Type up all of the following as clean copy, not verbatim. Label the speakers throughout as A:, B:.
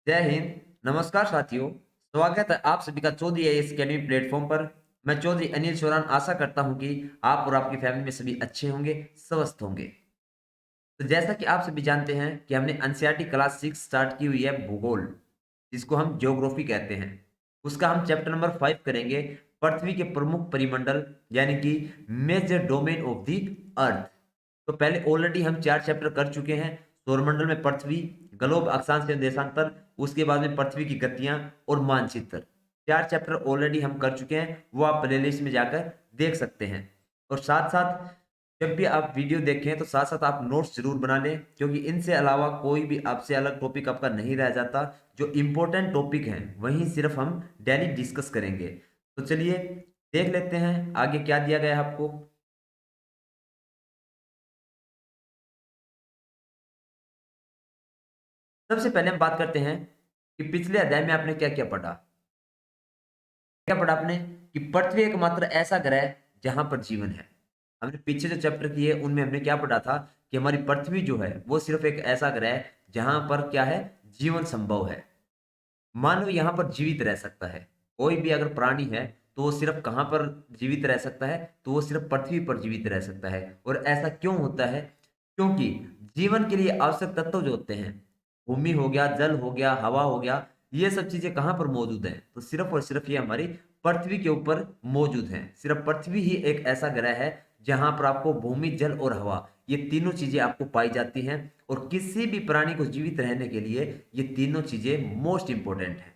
A: जय हिंद। नमस्कार साथियों। स्वागत है आप सभी का चौधरी आईएएस अकेडमी प्लेटफॉर्म पर। मैं चौधरी अनिल चौरान आशा करता हूं कि आप और आपकी फैमिली में सभी अच्छे होंगे, स्वस्थ होंगे। तो जैसा कि आप सभी जानते हैं कि हमने एनसीईआरटी क्लास 6 स्टार्ट की हुई है भूगोल, जिसको हम ज्योग्राफी कहते हैं। उसका हम चैप्टर नंबर 5 करेंगे, पृथ्वी के प्रमुख परिमंडल, यानी कि major domain of the earth. तो पहले ऑलरेडी हम 4 चैप्टर कर चुके हैं। सौरमंडल में पृथ्वी, ग्लोब अक्षांश से देशांतर, उसके बाद में पृथ्वी की गतियां और मानचित्र। 4 चैप्टर ऑलरेडी हम कर चुके हैं, वो आप प्लेलिस्ट में जाकर देख सकते हैं। और साथ साथ जब भी आप वीडियो देखें तो साथ साथ आप नोट्स जरूर बना लें, क्योंकि इनसे अलावा कोई भी आपसे अलग टॉपिक आपका नहीं रह जाता। जो इंपॉर्टेंट टॉपिक हैं वहीं सिर्फ हम डेली डिस्कस करेंगे। तो चलिए देख लेते हैं आगे क्या दिया गया है आपको। सबसे पहले हम बात करते हैं कि पिछले अध्याय में आपने क्या क्या पढ़ा। क्या पढ़ा आपने कि पृथ्वी एकमात्र ऐसा ग्रह है जहां पर जीवन है। हमने पीछे जो चैप्टर किए उनमें हमने क्या पढ़ा था कि हमारी पृथ्वी जो है वो सिर्फ एक ऐसा ग्रह है जहां पर क्या है, जीवन संभव है। मानव यहाँ पर जीवित रह सकता है। कोई भी अगर प्राणी है तो वो सिर्फ कहाँ पर जीवित रह सकता है, तो वो सिर्फ पृथ्वी पर जीवित रह सकता है। और ऐसा क्यों होता है? क्योंकि जीवन के लिए आवश्यक तत्व जो होते हैं, भूमि हो गया, जल हो गया, हवा हो गया, ये सब चीजें कहाँ पर मौजूद हैं? तो सिर्फ और सिर्फ ये हमारी पृथ्वी के ऊपर मौजूद हैं। सिर्फ पृथ्वी ही एक ऐसा ग्रह है जहां पर आपको भूमि, जल और हवा, ये तीनों चीजें आपको पाई जाती हैं। और किसी भी प्राणी को जीवित रहने के लिए ये तीनों चीजें मोस्ट इंपॉर्टेंट है।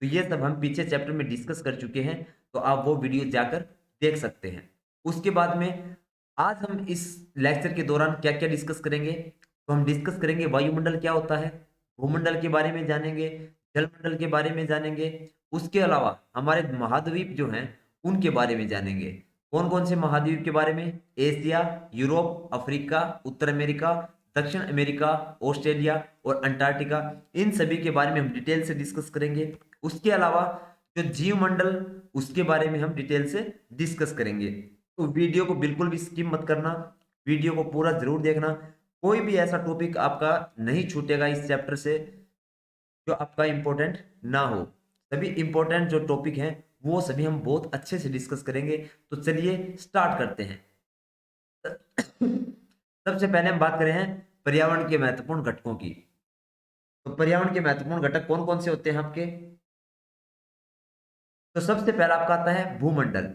A: तो ये सब हम पीछे चैप्टर में डिस्कस कर चुके हैं, तो आप वो वीडियो जाकर देख सकते हैं। उसके बाद में आज हम इस लेक्चर के दौरान क्या क्या डिस्कस करेंगे, तो हम डिस्कस करेंगे वायुमंडल क्या होता है, भूमंडल के बारे में जानेंगे, जलमंडल के बारे में जानेंगे। उसके अलावा हमारे महाद्वीप जो हैं उनके बारे में जानेंगे। कौन कौन से महाद्वीप के बारे में? एशिया, यूरोप, अफ्रीका, उत्तर अमेरिका, दक्षिण अमेरिका, ऑस्ट्रेलिया और अंटार्कटिका। इन सभी के बारे में हम डिटेल से डिस्कस करेंगे। उसके अलावा जो जीव मंडल, उसके बारे में हम डिटेल से डिस्कस करेंगे। तो वीडियो को बिल्कुल भी स्किप मत करना, वीडियो को पूरा जरूर देखना। कोई भी ऐसा टॉपिक आपका नहीं छूटेगा इस चैप्टर से जो आपका इंपॉर्टेंट ना हो। सभी इंपॉर्टेंट जो टॉपिक हैं वो सभी हम बहुत अच्छे से डिस्कस करेंगे। तो चलिए स्टार्ट करते हैं। सबसे पहले हम बात करें हैं पर्यावरण के महत्वपूर्ण घटकों की। तो पर्यावरण के महत्वपूर्ण घटक कौन कौन से होते हैं आपके? तो सबसे पहला आपका आता है भूमंडल।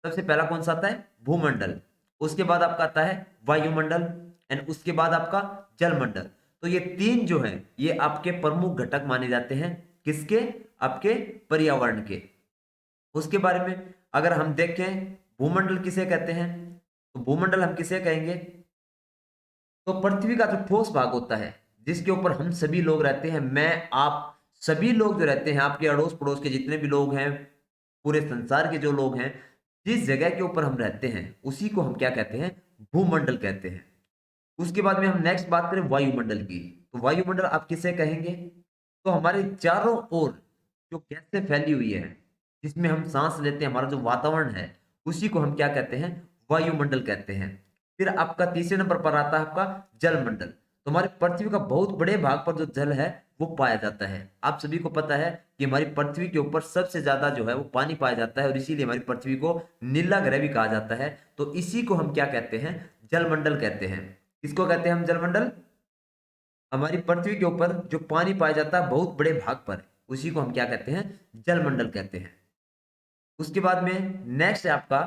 A: सबसे पहला कौन सा आता है? भूमंडल। उसके बाद आपका आता है वायुमंडल, एंड उसके बाद आपका जलमंडल। तो ये तीन जो है ये आपके प्रमुख घटक माने जाते हैं। किसके? आपके पर्यावरण के। उसके बारे में अगर हम देखें, भूमंडल किसे कहते हैं? तो भूमंडल हम किसे कहेंगे? तो पृथ्वी का जो ठोस भाग होता है जिसके ऊपर हम सभी लोग रहते हैं, मैं आप सभी लोग जो रहते हैं, आपके अड़ोस पड़ोस के जितने भी लोग हैं, पूरे संसार के जो लोग हैं, जिस जगह के ऊपर हम रहते हैं उसी को हम क्या कहते हैं? भूमंडल कहते हैं। उसके बाद में हम नेक्स्ट बात करें वायुमंडल की। तो वायुमंडल आप किसे कहेंगे? तो हमारे चारों ओर जो गैसें फैली हुई है, जिसमें हम सांस लेते हैं, हमारा जो वातावरण है, उसी को हम क्या कहते हैं? वायुमंडल कहते हैं। फिर आपका तीसरे नंबर पर आता है आपका जलमंडल। तो हमारे पृथ्वी का बहुत बड़े भाग पर जो जल है वो पाया जाता है। आप सभी को पता है कि हमारी पृथ्वी के ऊपर सबसे ज्यादा जो है वो पानी पाया जाता है, और इसीलिए हमारी पृथ्वी को नीला ग्रह भी कहा जाता है। तो इसी को हम क्या कहते हैं? जलमंडल कहते हैं। किसको कहते हैं हम जलमंडल? हमारी पृथ्वी के ऊपर जो पानी पाया जाता है बहुत बड़े भाग पर, उसी को हम क्या कहते हैं? जलमंडल कहते हैं। उसके बाद में नेक्स्ट है आपका,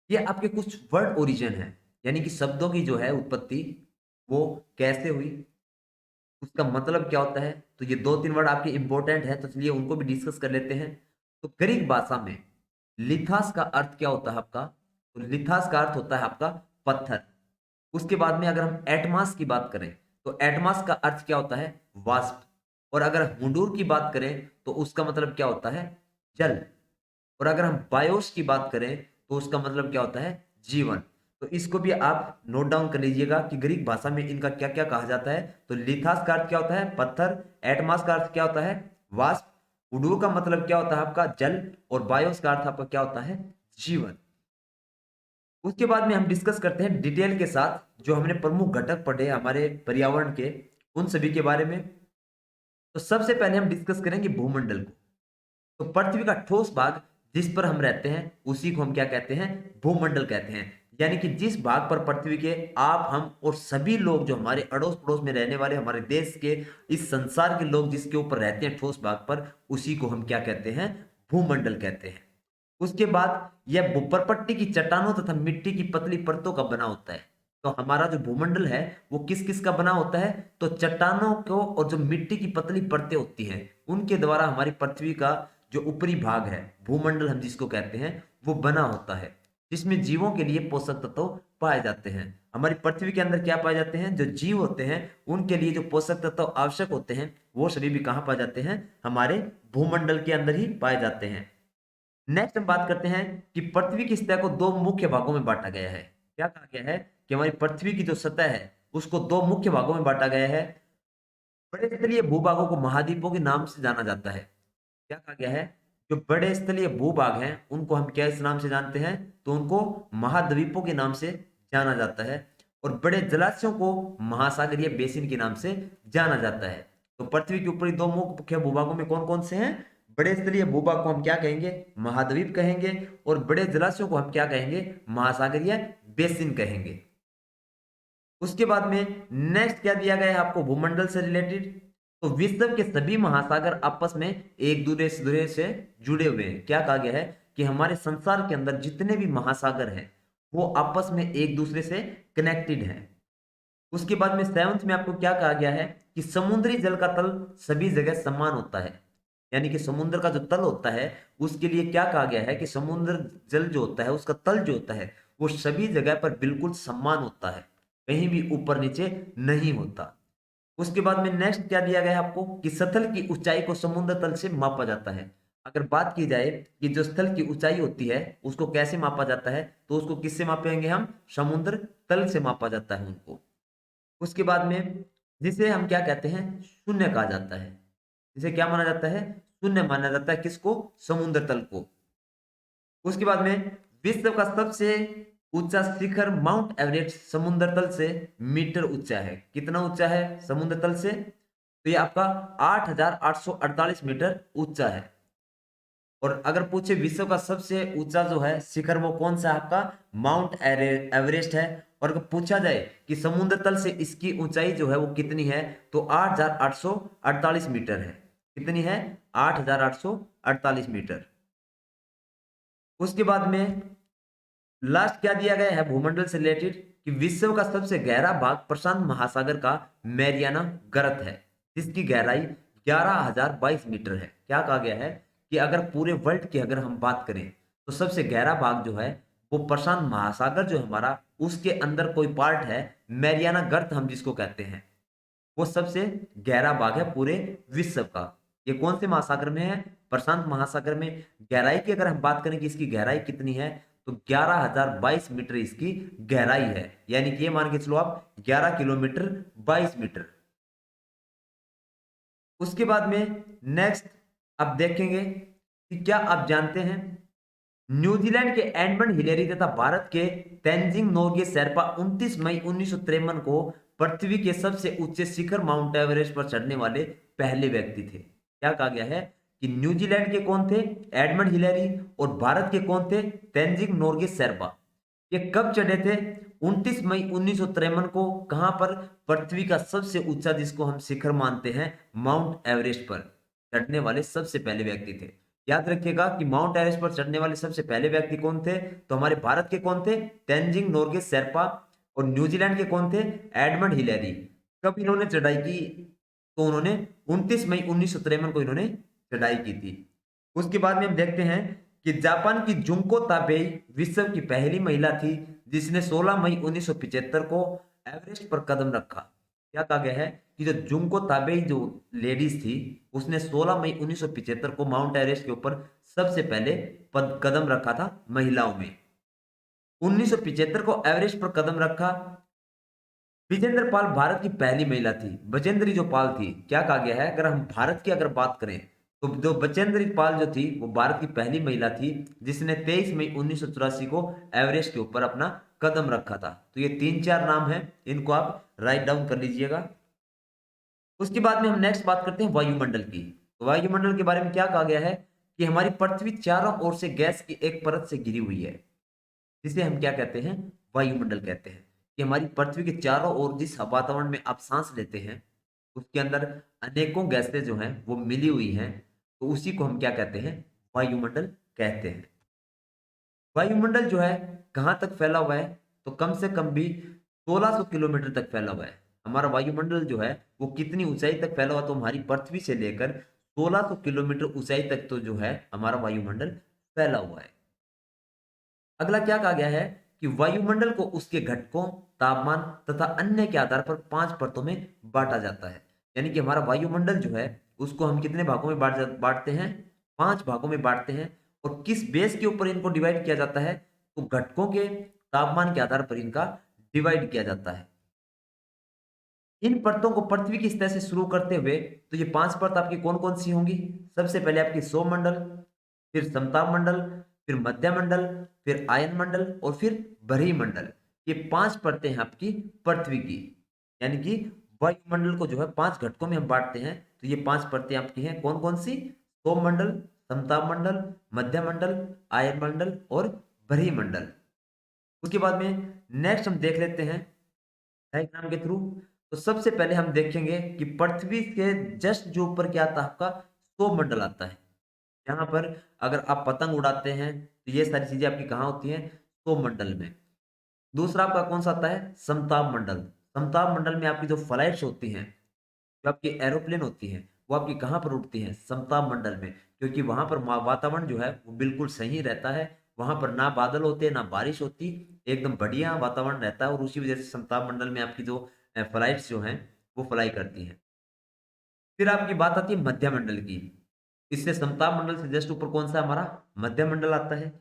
A: ये आपके कुछ वर्ड ओरिजिन है, यानी कि शब्दों की जो है उत्पत्ति वो कैसे हुई, उसका मतलब क्या होता है। तो ये दो तीन वर्ड आपके इंपॉर्टेंट है, तो चलिए उनको भी डिस्कस कर लेते हैं। तो ग्रीक भाषा में लिथास का अर्थ क्या होता है आपका? तो लिथास का अर्थ होता है आपका पत्थर। उसके बाद में अगर हम एटमास की बात करें, तो एटमास का अर्थ क्या होता है? वाष्प। और अगर हुंडूर की बात करें तो उसका मतलब क्या होता है? जल। और अगर हम बायोस की बात करें तो उसका मतलब क्या होता है? जीवन। तो इसको भी आप नोट डाउन कर लीजिएगा कि ग्रीक भाषा में इनका क्या क्या कहा जाता है। तो लिथास का अर्थ क्या होता है? पत्थर। एटमास का अर्थ क्या होता है? वाष्प। उडू का मतलब क्या होता है आपका? जल। और बायोस का अर्थ आपका क्या होता है? जीवन। उसके बाद में हम डिस्कस करते हैं डिटेल के साथ जो हमने प्रमुख घटक पढ़े हमारे पर्यावरण के, उन सभी के बारे में। तो सबसे पहले हम डिस्कस करेंगे भूमंडल को। तो पृथ्वी का ठोस भाग जिस पर हम रहते हैं उसी को हम क्या कहते हैं, भूमंडल कहते हैं। यानी कि जिस भाग पर पृथ्वी के आप, हम और सभी लोग जो हमारे अड़ोस पड़ोस में रहने वाले, हमारे देश के, इस संसार के लोग जिसके ऊपर रहते हैं ठोस भाग पर, उसी को हम क्या कहते हैं, भूमंडल कहते हैं। उसके बाद यह भूपरपट्टी की चट्टानों तथा मिट्टी की पतली परतों का बना होता है। तो हमारा जो भूमंडल है वो किस किस का बना होता है, तो चट्टानों को और जो मिट्टी की पतली परतें होती हैं उनके द्वारा हमारी पृथ्वी का जो ऊपरी भाग है, भूमंडल हम जिसको कहते हैं, वो बना होता है, जिसमें जीवों के लिए पोषक तत्व पाए जाते हैं। हमारी पृथ्वी के अंदर क्या पाए जाते हैं, जो जीव होते हैं उनके लिए जो पोषक तत्व आवश्यक होते हैं वो सभी भी कहाँ पाए जाते हैं, हमारे भूमंडल के अंदर ही पाए जाते हैं। नेक्स्ट हम बात करते हैं कि पृथ्वी की सतह को दो मुख्य भागों में बांटा गया है। क्या कहा गया है कि हमारी पृथ्वी की जो सतह है उसको दो मुख्य भागों में बांटा गया है। बड़े स्थलीय भूभागों को महाद्वीपों के नाम से जाना जाता है। क्या कहा गया है, जो बड़े स्थलीय भूभाग हैं उनको हम क्या इस नाम से जानते हैं, तो उनको महाद्वीपों के नाम से जाना जाता है। और बड़े जलाशयों को महासागरीय बेसिन के नाम से जाना जाता है। तो पृथ्वी के ऊपरी दो मुख्य भूभागों में कौन कौन से हैं, बड़े स्थलीय भूभाग को हम क्या कहेंगे, महाद्वीप कहेंगे, और बड़े जलाशयों को हम क्या कहेंगे, महासागरीय बेसिन कहेंगे। उसके बाद में नेक्स्ट क्या दिया गया है आपको भूमंडल से रिलेटेड, तो विश्व के सभी महासागर आपस में एक दूसरे से जुड़े हुए हैं। क्या कहा गया है कि हमारे संसार के अंदर जितने भी महासागर हैं वो आपस में एक दूसरे से कनेक्टेड हैं। उसके बाद में सेवंथ में आपको क्या कहा गया है कि समुद्री जल का तल सभी जगह समान होता है। यानी कि समुद्र का जो तल होता है उसके लिए क्या कहा गया है कि समुद्र जल जो होता है उसका तल जो होता है वो सभी जगह पर बिल्कुल समान होता है, कहीं भी ऊपर नीचे नहीं होता। उसके बाद में नेक्स्ट क्या दिया गया है आपको कि स्थल की ऊंचाई को समुद्र तल से मापा जाता है। अगर बात की जाए कि जो स्थल की ऊंचाई होती है उसको कैसे मापा जाता है, तो उसको किससे मापेंगे हम, समुद्र तल से मापा जाता है उनको। उसके बाद में जिसे हम क्या कहते हैं, शून्य कहा जाता है। जिसे क्या माना जाता है, शून्य माना जाता है, किसको, समुद्र तल को। उसके बाद में विश्व का सबसे ऊंचा शिखर माउंट एवरेस्ट समुद्र तल से मीटर ऊंचा है। कितना ऊंचा है समुद्र तल से, तो ये आपका 8,848 मीटर ऊंचा है। और अगर पूछे विश्व का सबसे ऊंचा जो है शिखर वो कौन सा है आपका, माउंट एवरेस्ट है। और अगर पूछा जाए कि समुद्र तल से इसकी ऊंचाई जो है वो कितनी है, तो 8,848 मीटर है। कितनी है, 8,848 मीटर। उसके बाद में लास्ट क्या दिया गया है भूमंडल से रिलेटेड कि विश्व का सबसे गहरा भाग प्रशांत महासागर का मैरियाना गर्त है, जिसकी गहराई 11,022 मीटर है। क्या कहा गया है कि अगर पूरे वर्ल्ड की अगर हम बात करें तो सबसे गहरा भाग जो है वो प्रशांत महासागर जो हमारा, उसके अंदर कोई पार्ट है मैरियाना गर्त हम जिसको कहते हैं, वो सबसे गहरा भाग है पूरे विश्व का। ये कौन से महासागर में है, प्रशांत महासागर में। गहराई की अगर हम बात करें कि इसकी गहराई कितनी है, तो 11,022 मीटर इसकी गहराई है। यानी कि ये मान के चलो आप 11 किलोमीटर 22 मीटर। उसके बाद में नेक्स्ट आप देखेंगे कि क्या आप जानते हैं न्यूजीलैंड के एडमंड हिलेरी तथा भारत के तेंजिंग नोर्गे शेरपा 29 मई 1953 को पृथ्वी के सबसे ऊंचे शिखर माउंट एवरेस्ट पर चढ़ने वाले पहले व्यक्ति थे। क्या कहा गया है कि न्यूजीलैंड के कौन थे, एडमंड हिलेरी, और भारत के कौन थे, तेंजिंग नोर्गे शेरपा। ये कब चढ़े थे, 29 मई 1953 को। कहां पर, पृथ्वी का सबसे ऊंचा जिसको हम शिखर मानते हैं माउंट एवरेस्ट पर चढ़ने वाले सबसे पहले व्यक्ति थे। याद रखिएगा कि माउंट एवरेस्ट पर चढ़ने वाले सबसे पहले व्यक्ति कौन थे, तो हमारे भारत के कौन थे, तेंजिंग नोर्गे शेरपा, और न्यूजीलैंड के कौन थे, एडमंड हिलेरी। कब इन्होंने चढ़ाई की, तो उन्होंने 29 मई 1953 को इन्होंने चढ़ाई की थी। उसके बाद में हम देखते हैं कि जापान की जुंको ताबेई विश्व की पहली महिला थी जिसने 16 मई 1975 को एवरेस्ट पर कदम रखा। क्या कहा गया है कि जो जुंको ताबेई जो लेडीज थी उसने 16 मई 1975 को माउंट एवरेस्ट के ऊपर सबसे पहले कदम रखा था महिलाओं में। 1975 को एवरेस्ट पर कदम रखा। विजेंद्र पाल भारत की पहली महिला थी, बजेंद्री जो पाल थी। क्या कहा गया है, अगर हम भारत की अगर बात करें तो जो बचेंद्री पाल जो थी वो भारत की पहली महिला थी जिसने 23 मई 1984 को एवरेस्ट के ऊपर अपना कदम रखा था। तो ये 3-4 नाम हैं, इनको आप राइट डाउन कर लीजिएगा। उसके बाद में हम नेक्स्ट बात करते हैं वायुमंडल की। तो वायुमंडल के बारे में क्या कहा गया है कि हमारी पृथ्वी चारों ओर से गैस की एक परत से घिरी हुई है, जिसे हम क्या कहते हैं, वायुमंडल कहते हैं। कि हमारी पृथ्वी के चारों ओर जिस वातावरण में आप सांस लेते हैं उसके अंदर अनेकों गैसें जो हैं वो मिली हुई हैं, तो उसी को हम क्या कहते हैं, वायुमंडल कहते हैं। वायुमंडल जो है कहाँ तक फैला हुआ है, तो कम से कम भी 1600 किलोमीटर तक फैला हुआ है। हमारा वायुमंडल जो है वो कितनी ऊंचाई तक फैला हुआ, तो हमारी पृथ्वी से लेकर 1600 किलोमीटर ऊंचाई तक तो जो है हमारा वायुमंडल फैला हुआ है। अगला क्या कहा गया है कि वायुमंडल को उसके घटकों, तापमान तथा अन्य के आधार पर 5 परतों में बांटा जाता है। यानी कि हमारा वायुमंडल जो है उसको हम कितने भागों में बांटते हैं, 5 भागों में बांटते हैं। और किस बेस के ऊपर इनको डिवाइड किया जाता है, तो घटकों के तापमान के आधार पर इनका डिवाइड किया जाता है। इन परतों को पृथ्वी की सतह से शुरू करते हुए तो ये 5 परत आपकी कौन कौन सी होंगी, सबसे पहले आपकी सौरमंडल, फिर समताप मंडल, फिर मध्य मंडल, फिर आयन मंडल और फिर बरही मंडल। ये 5 परतें हैं आपकी पृथ्वी की। यानी कि वायुमंडल को जो है 5 घटकों में हम बांटते हैं, तो ये 5 परतें आपकी हैं कौन कौन सी, सौरमंडल, समताप मंडल, मध्य मंडल, आयन मंडल और बरही मंडल। उसके बाद में नेक्स्ट हम देख लेते हैं डायग्राम के थ्रू। तो सबसे पहले हम देखेंगे कि पृथ्वी के जस्ट जो ऊपर क्या आता है आपका, सौरमंडल आता है। यहाँ पर अगर आप पतंग उड़ाते हैं तो ये सारी चीजें आपकी कहाँ होती हैं, सौरमंडल में। दूसरा आपका कौन सा आता है, समताप मंडल। समताप मंडल में आपकी जो फ्लाइट्स होती हैं, जो आपकी एरोप्लेन होती हैं, वो आपकी कहाँ पर उड़ती हैं, समताप मंडल में। क्योंकि वहां पर वातावरण जो है वो बिल्कुल सही रहता है, वहां पर ना बादल होते ना बारिश होती, एकदम बढ़िया वातावरण रहता है। और उसी वजह से समताप मंडल में आपकी जो फ्लाइट्स जो हैं वो फ्लाई करती हैं। फिर आपकी बात आती है मध्य मंडल की। इससे समताप मंडल से जस्ट ऊपर कौन सा हमारा, मध्य मंडल आता है।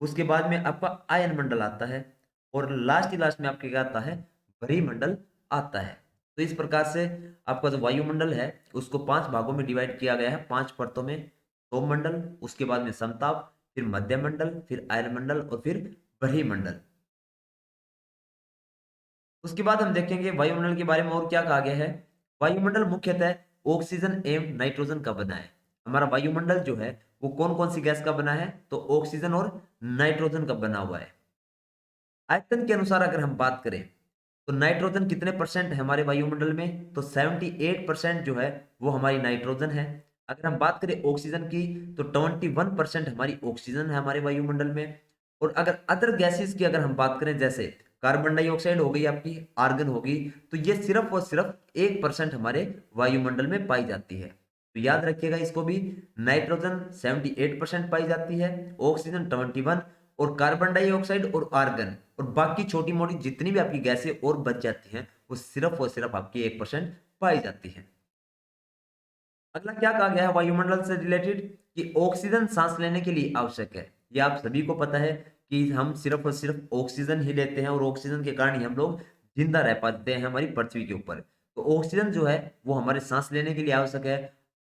A: उसके बाद में आपका आयन मंडल आता है। और लास्ट ही लास्ट में आपके क्या आता है, बरी मंडल आता है। तो इस प्रकार से आपका जो वायुमंडल है उसको 5 भागों में डिवाइड किया गया है, 5 परतों में। सोम मंडल, उसके बाद में समताप, फिर मध्य मंडल, फिर आयन मंडल और फिर बरी मंडल। उसके बाद हम देखेंगे वायुमंडल के बारे में और क्या कहा गया है। वायुमंडल मुख्यतः ऑक्सीजन एवं नाइट्रोजन का बना है। हमारा वायुमंडल जो है वो कौन कौन सी गैस का बना है, तो ऑक्सीजन और नाइट्रोजन का बना हुआ है। आयतन के अनुसार अगर हम बात करें तो नाइट्रोजन कितने परसेंट है हमारे वायुमंडल में, तो 78% जो है वो हमारी नाइट्रोजन है। अगर हम बात करें ऑक्सीजन की तो 21% हमारी ऑक्सीजन है हमारे वायुमंडल में। और अगर अदर गैसेस की अगर हम बात करें, जैसे कार्बन डाइऑक्साइड हो गई आपकी, आर्गन होगी, तो ये सिर्फ और सिर्फ 1% हमारे वायुमंडल में पाई जाती है। तो याद रखिएगा इसको भी, नाइट्रोजन 78% पाई जाती है, ऑक्सीजन 21, और कार्बन डाइऑक्साइड और आर्गन और बाकी छोटी मोटी जितनी भी आपकी गैसें और बच जाती हैं वो सिर्फ और सिर्फ आपकी 1% पाई जाती है। अगला क्या कहा गया है वायुमंडल से रिलेटेड, कि ऑक्सीजन सांस लेने के लिए आवश्यक है। ये आप सभी को पता है कि हम सिर्फ और सिर्फ ऑक्सीजन ही लेते हैं और ऑक्सीजन के कारण ही हम लोग जिंदा रह पाते हैं हमारी पृथ्वी के ऊपर। तो ऑक्सीजन जो है वो हमारे सांस लेने के लिए आवश्यक है।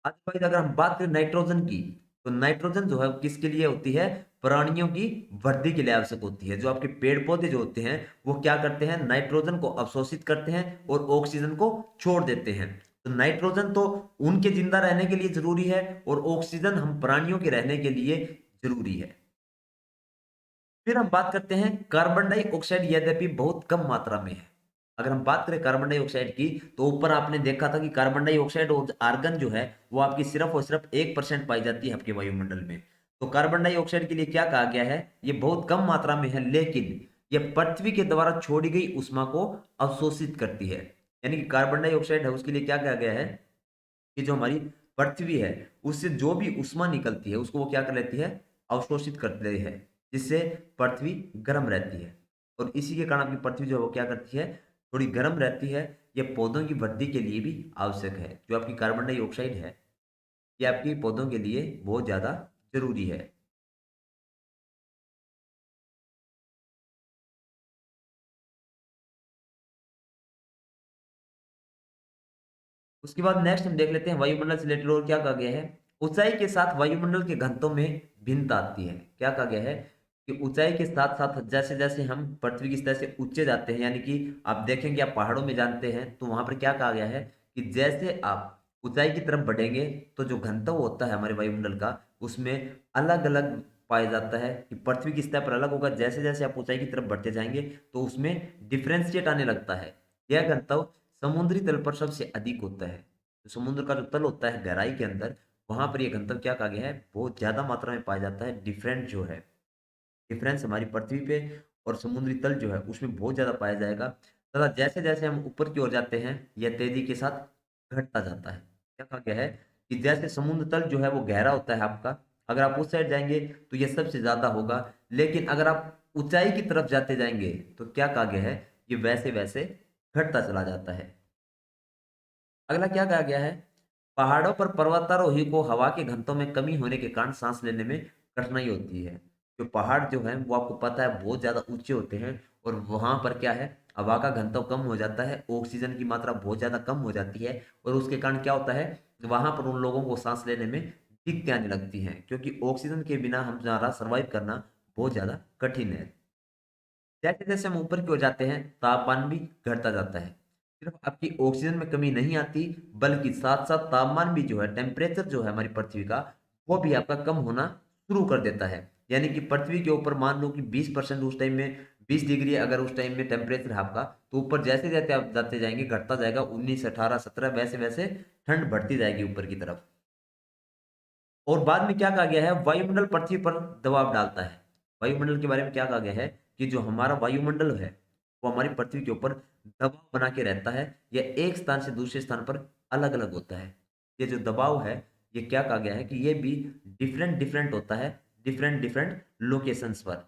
A: अदरवाइज अगर हम बात करें नाइट्रोजन की, तो नाइट्रोजन जो है वो किसके लिए होती है, प्राणियों की वृद्धि के लिए आवश्यक होती है। जो आपके पेड़ पौधे जो होते हैं वो क्या करते हैं, नाइट्रोजन को अवशोषित करते हैं और ऑक्सीजन को छोड़ देते हैं। तो नाइट्रोजन तो उनके जिंदा रहने के लिए जरूरी है और ऑक्सीजन हम प्राणियों के रहने के लिए जरूरी है। फिर हम बात करते हैं कार्बन डाइऑक्साइड, यद्यपि बहुत कम मात्रा में है। अगर हम बात करें कार्बन डाइऑक्साइड की, तो ऊपर आपने देखा था कि कार्बन डाइऑक्साइड और आर्गन जो है वो आपकी सिर्फ और सिर्फ 1% पाई जाती है आपके वायुमंडल में। तो कार्बन डाइऑक्साइड के लिए क्या कहा गया है, ये बहुत कम मात्रा में है, लेकिन ये पृथ्वी के द्वारा छोड़ी गई ऊष्मा को अवशोषित करती है। यानी कि कार्बन डाइऑक्साइड है उसके लिए क्या कहा गया है, कि जो हमारी पृथ्वी है उससे जो भी उष्मा निकलती है उसको वो क्या कर लेती है, अवशोषित कर लेती है, जिससे पृथ्वी गर्म रहती है। और इसी के कारण अपनी पृथ्वी जो है वो क्या करती है, थोड़ी गर्म रहती है। ये पौधों की वृद्धि के लिए भी आवश्यक है। जो आपकी कार्बन डाइऑक्साइड है ये आपकी पौधों के लिए बहुत ज्यादा जरूरी है। उसके बाद नेक्स्ट हम देख लेते हैं वायुमंडल से रिलेटेड और क्या कहा गया है। ऊंचाई के साथ वायुमंडल के घनत्व में भिन्नता आती है। क्या कहा गया है कि ऊंचाई के साथ साथ जैसे जैसे हम पृथ्वी की सतह से ऊंचे जाते हैं, यानी कि आप देखेंगे, आप पहाड़ों में जानते हैं, तो वहां पर क्या कहा गया है कि जैसे आप ऊंचाई की तरफ बढ़ेंगे तो जो घनत्व होता है हमारे वायुमंडल का, उसमें अलग अलग पाया जाता है कि पृथ्वी की सतह पर अलग होगा, जैसे जैसे आप ऊंचाई की तरफ बढ़ते जाएंगे तो उसमें डिफरेंशिएट आने लगता है। यह घनत्व समुद्री तल पर सबसे अधिक होता है। तो समुद्र का जो तल होता है गहराई के अंदर, वहां पर यह घनत्व क्या कहा गया है, बहुत ज्यादा मात्रा में पाया जाता है। डिफरेंट जो है, डिफरेंस हमारी पृथ्वी पे और समुद्री तल जो है उसमें बहुत ज्यादा पाया जाएगा, तथा जैसे जैसे हम ऊपर की ओर जाते हैं यह तेजी के साथ घटता जाता है। क्या कहा गया है कि जैसे समुद्र तल जो है वो गहरा होता है आपका, अगर आप उस साइड जाएंगे तो यह सबसे ज्यादा होगा, लेकिन अगर आप ऊंचाई की तरफ जाते जाएंगे तो क्या कहा गया है, ये वैसे वैसे घटता चला जाता है। अगला क्या कहा गया है, पहाड़ों पर पर्वतारोही को हवा के घनत्व में कमी होने के कारण सांस लेने में कठिनाई होती है। जो पहाड़ जो है वो आपको पता है बहुत ज्यादा ऊंचे होते हैं, और वहां पर क्या है, हवा का घनत्व कम हो जाता है, ऑक्सीजन की मात्रा बहुत ज्यादा कम हो जाती है, और उसके कारण क्या होता है, वहां पर उन लोगों को सांस लेने में दिक्कतें आने लगती हैं, क्योंकि ऑक्सीजन के बिना हमारा सर्वाइव करना बहुत ज्यादा कठिन है। जैसे जैसे हम ऊपर की ओर जाते हैं तापमान भी घटता जाता है। सिर्फ आपकी ऑक्सीजन में कमी नहीं आती, बल्कि साथ साथ तापमान भी जो है, टेम्परेचर जो है हमारी पृथ्वी का, वो भी आपका कम होना शुरू कर देता है। यानी कि पृथ्वी के ऊपर मान लो कि 20% उस टाइम में, 20 डिग्री अगर उस टाइम में टेम्परेचर है आपका, तो ऊपर जैसे जैसे आप जाते जाएंगे घटता जाएगा, 19, 18, 17, वैसे वैसे ठंड बढ़ती जाएगी ऊपर की तरफ। और बाद में क्या कहा गया है, वायुमंडल पृथ्वी पर दबाव डालता है। वायुमंडल के बारे में क्या कहा गया है कि जो हमारा वायुमंडल है वो हमारी पृथ्वी के ऊपर दबाव बना के रहता है, यह एक स्थान से दूसरे स्थान पर अलग अलग होता है। ये जो दबाव है, ये क्या कहा गया है कि ये भी डिफरेंट डिफरेंट होता है, डिफरेंट डिफरेंट लोकेशंस पर।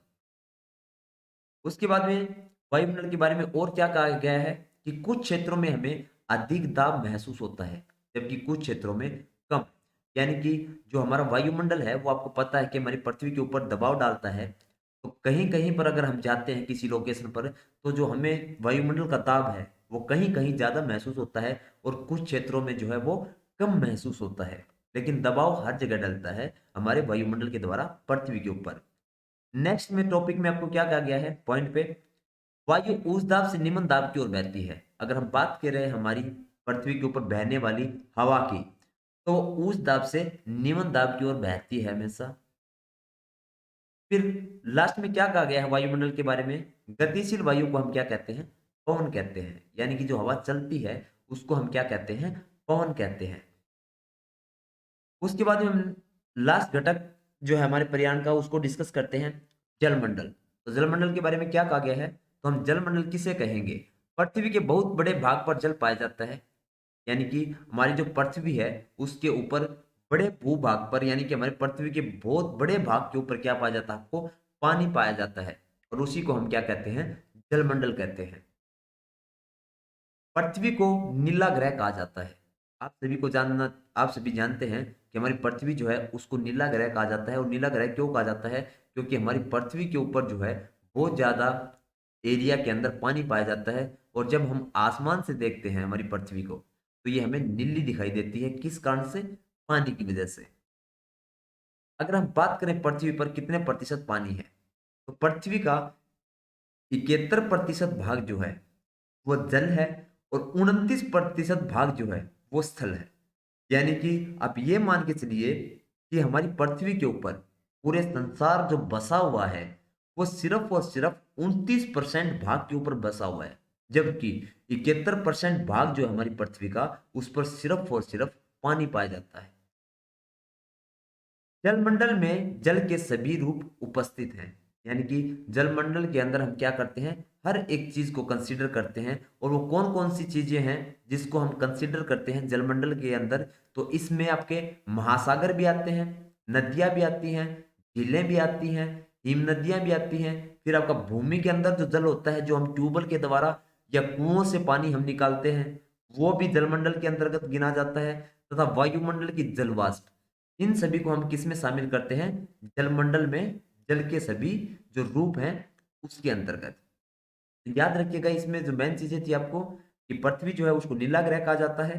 A: उसके बाद में वायुमंडल के बारे में और क्या कहा गया है कि कुछ क्षेत्रों में हमें अधिक दाब महसूस होता है, जबकि कुछ क्षेत्रों में कम। यानी कि जो हमारा वायुमंडल है वो आपको पता है कि हमारी पृथ्वी के ऊपर दबाव डालता है, तो कहीं कहीं पर अगर हम जाते हैं किसी लोकेशन पर, तो जो हमें वायुमंडल का दाब है वो कहीं कहीं ज्यादा महसूस होता है, और कुछ क्षेत्रों में जो है वो कम महसूस होता है। लेकिन दबाव हर जगह डलता है हमारे वायुमंडल के द्वारा पृथ्वी के ऊपर। नेक्स्ट में टॉपिक में आपको क्या कहा गया है पॉइंट पे, वायु ऊष्ण दाब से निम्न दाब की ओर बहती है। अगर हम बात कर रहे हैं हमारी पृथ्वी के ऊपर बहने वाली हवा की, तो ऊष्ण दाब से निम्न दाब की ओर बहती है हमेशा। फिर लास्ट में क्या कहा गया है वायुमंडल के बारे में, गतिशील वायु को हम क्या कहते हैं, पवन कहते हैं। यानी कि जो हवा चलती है उसको हम क्या कहते हैं, पवन कहते हैं। उसके बाद में हम लास्ट घटक जो है हमारे पर्यावरण का उसको डिस्कस करते हैं, जलमंडल। तो जलमंडल के बारे में क्या कहा गया है, तो हम जलमंडल किसे कहेंगे, पृथ्वी के बहुत बड़े भाग पर जल पाया जाता है। यानी कि हमारी जो पृथ्वी है उसके ऊपर बड़े भूभाग पर, यानी कि हमारी पृथ्वी के बहुत बड़े भाग के ऊपर क्या पाया जाता है, आपको पानी पाया जाता है, और उसी को हम क्या कहते हैं, जलमंडल कहते हैं। पृथ्वी को नीला ग्रह कहा जाता है। आप सभी को जानना, आप सभी जानते हैं कि हमारी पृथ्वी जो है उसको नीला ग्रह कहा जाता है। और नीला ग्रह क्यों कहा जाता है, क्योंकि हमारी पृथ्वी के ऊपर जो है बहुत ज्यादा एरिया के अंदर पानी पाया जाता है, और जब हम आसमान से देखते हैं हमारी पृथ्वी को, तो ये हमें नीली दिखाई देती है। किस कारण से, पानी की वजह से। अगर हम बात करें पृथ्वी पर कितने प्रतिशत पानी है, तो पृथ्वी का 71% भाग जो है वो जल है, और 29% भाग जो है वो स्थल है। यानी कि आप ये मान के चलिए कि हमारी पृथ्वी के ऊपर पूरे संसार जो बसा हुआ है वो सिर्फ और सिर्फ 29% भाग के ऊपर बसा हुआ है, जबकि 71% भाग जो है हमारी पृथ्वी का, उस पर सिर्फ और सिर्फ पानी पाया जाता है। जलमंडल में जल के सभी रूप उपस्थित हैं। यानी कि जलमंडल के अंदर हम क्या करते हैं, हर एक चीज को कंसीडर करते हैं। और वो कौन कौन सी चीजें हैं जिसको हम कंसीडर करते हैं जलमंडल के अंदर, तो इसमें आपके महासागर भी आते हैं, नदियां भी आती हैं, झीलें भी आती हैं, हिम नदियां भी आती हैं। फिर आपका भूमि के अंदर जो जल होता है, जो हम ट्यूबवेल के द्वारा या कुओं से पानी हम निकालते हैं, वो भी जलमंडल के अंतर्गत गिना जाता है। तथा वायुमंडल की जलवाष्प, इन सभी को हम किस में शामिल करते हैं, जलमंडल में, जल के सभी जो रूप हैं उसके अंतर्गत। तो याद रखिएगा इसमें जो मेन चीजें थी आपको, कि पृथ्वी जो है उसको नीला ग्रह कहा जाता है,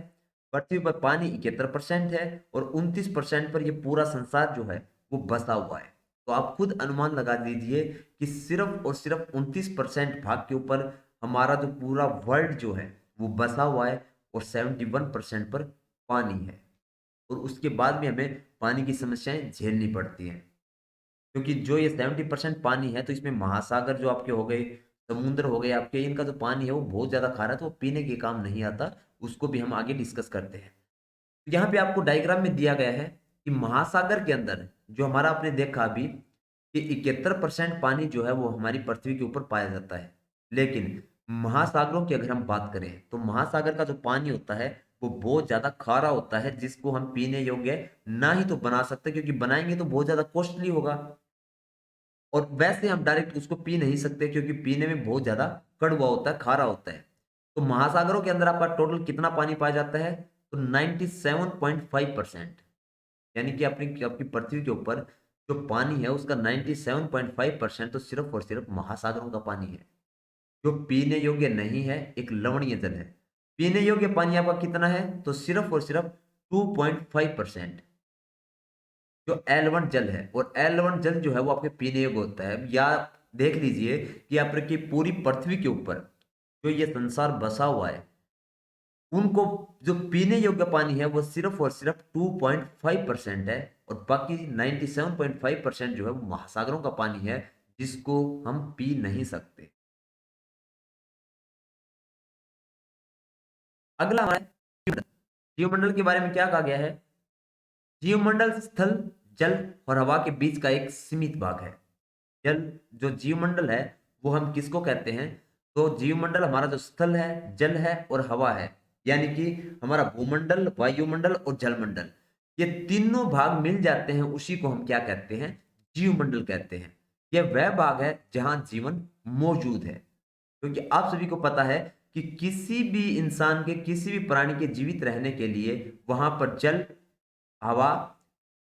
A: पृथ्वी पर पानी 71% है और 29% पर ये पूरा संसार जो है वो बसा हुआ है। तो आप खुद अनुमान लगा दीजिए कि सिर्फ और सिर्फ 29% भाग के ऊपर हमारा जो पूरा वर्ल्ड जो है वो बसा हुआ है और 71% पर पानी है। और उसके बाद भी हमें पानी की समस्याएं झेलनी पड़ती हैं, क्योंकि जो ये 70% पानी है तो इसमें महासागर जो आपके हो गए, समुद्र हो गए आपके, इनका जो पानी है वो बहुत ज्यादा खारा है, तो वो पीने के काम नहीं आता। उसको भी हम आगे डिस्कस करते हैं। तो यहाँ पे आपको डायग्राम में दिया गया है कि महासागर के अंदर जो हमारा आपने देखा अभी कि 71% पानी जो है वो हमारी पृथ्वी के ऊपर पाया जाता है। लेकिन महासागरों की अगर हम बात करें तो महासागर का जो पानी होता है वो बहुत ज्यादा खारा होता है, जिसको हम पीने योग्य ना ही तो बना सकते, क्योंकि बनाएंगे तो बहुत ज्यादा कॉस्टली होगा। और वैसे हम डायरेक्ट उसको पी नहीं सकते, क्योंकि पीने में बहुत ज्यादा कड़वा होता है, खारा होता है। तो महासागरों के अंदर आपका टोटल कितना पानी पाया जाता है? तो 97.5%, यानी कि अपनी आपकी पृथ्वी के ऊपर जो पानी है उसका 97.5% तो सिर्फ और सिर्फ महासागरों का पानी है, जो पीने योग्य नहीं है, एक लवणीय जल है। पीने योग्य पानी आपका कितना है? तो सिर्फ और सिर्फ 2.5%, जो L1 जल है। और L1 जल जो है वो आपके पीने योग्य होता है। या देख लीजिए कि आपकी पूरी पृथ्वी के ऊपर जो ये संसार बसा हुआ है, उनको जो पीने योग्य पानी है वो सिर्फ और सिर्फ 2.5% है, और बाकी 97.5% जो है वो महासागरों का पानी है, जिसको हम पी नहीं सकते। अगला हमारा जीवमंडल। जीवमंडल के बारे में क्या कहा गया है? जीवमंडल स्थल, जल और हवा के बीच का एक सीमित भाग है। जल, जो जीवमंडल है वो हम किसको कहते हैं? तो जीवमंडल हमारा जो स्थल है, जल है और हवा है, यानी कि हमारा भूमंडल, वायुमंडल और जलमंडल, ये तीनों भाग मिल जाते हैं, उसी को हम क्या कहते हैं? जीवमंडल कहते हैं। यह वह भाग है जहां जीवन मौजूद है। क्योंकि आप सभी को पता है कि किसी भी इंसान के, किसी भी प्राणी के जीवित रहने के लिए वहां पर जल, हवा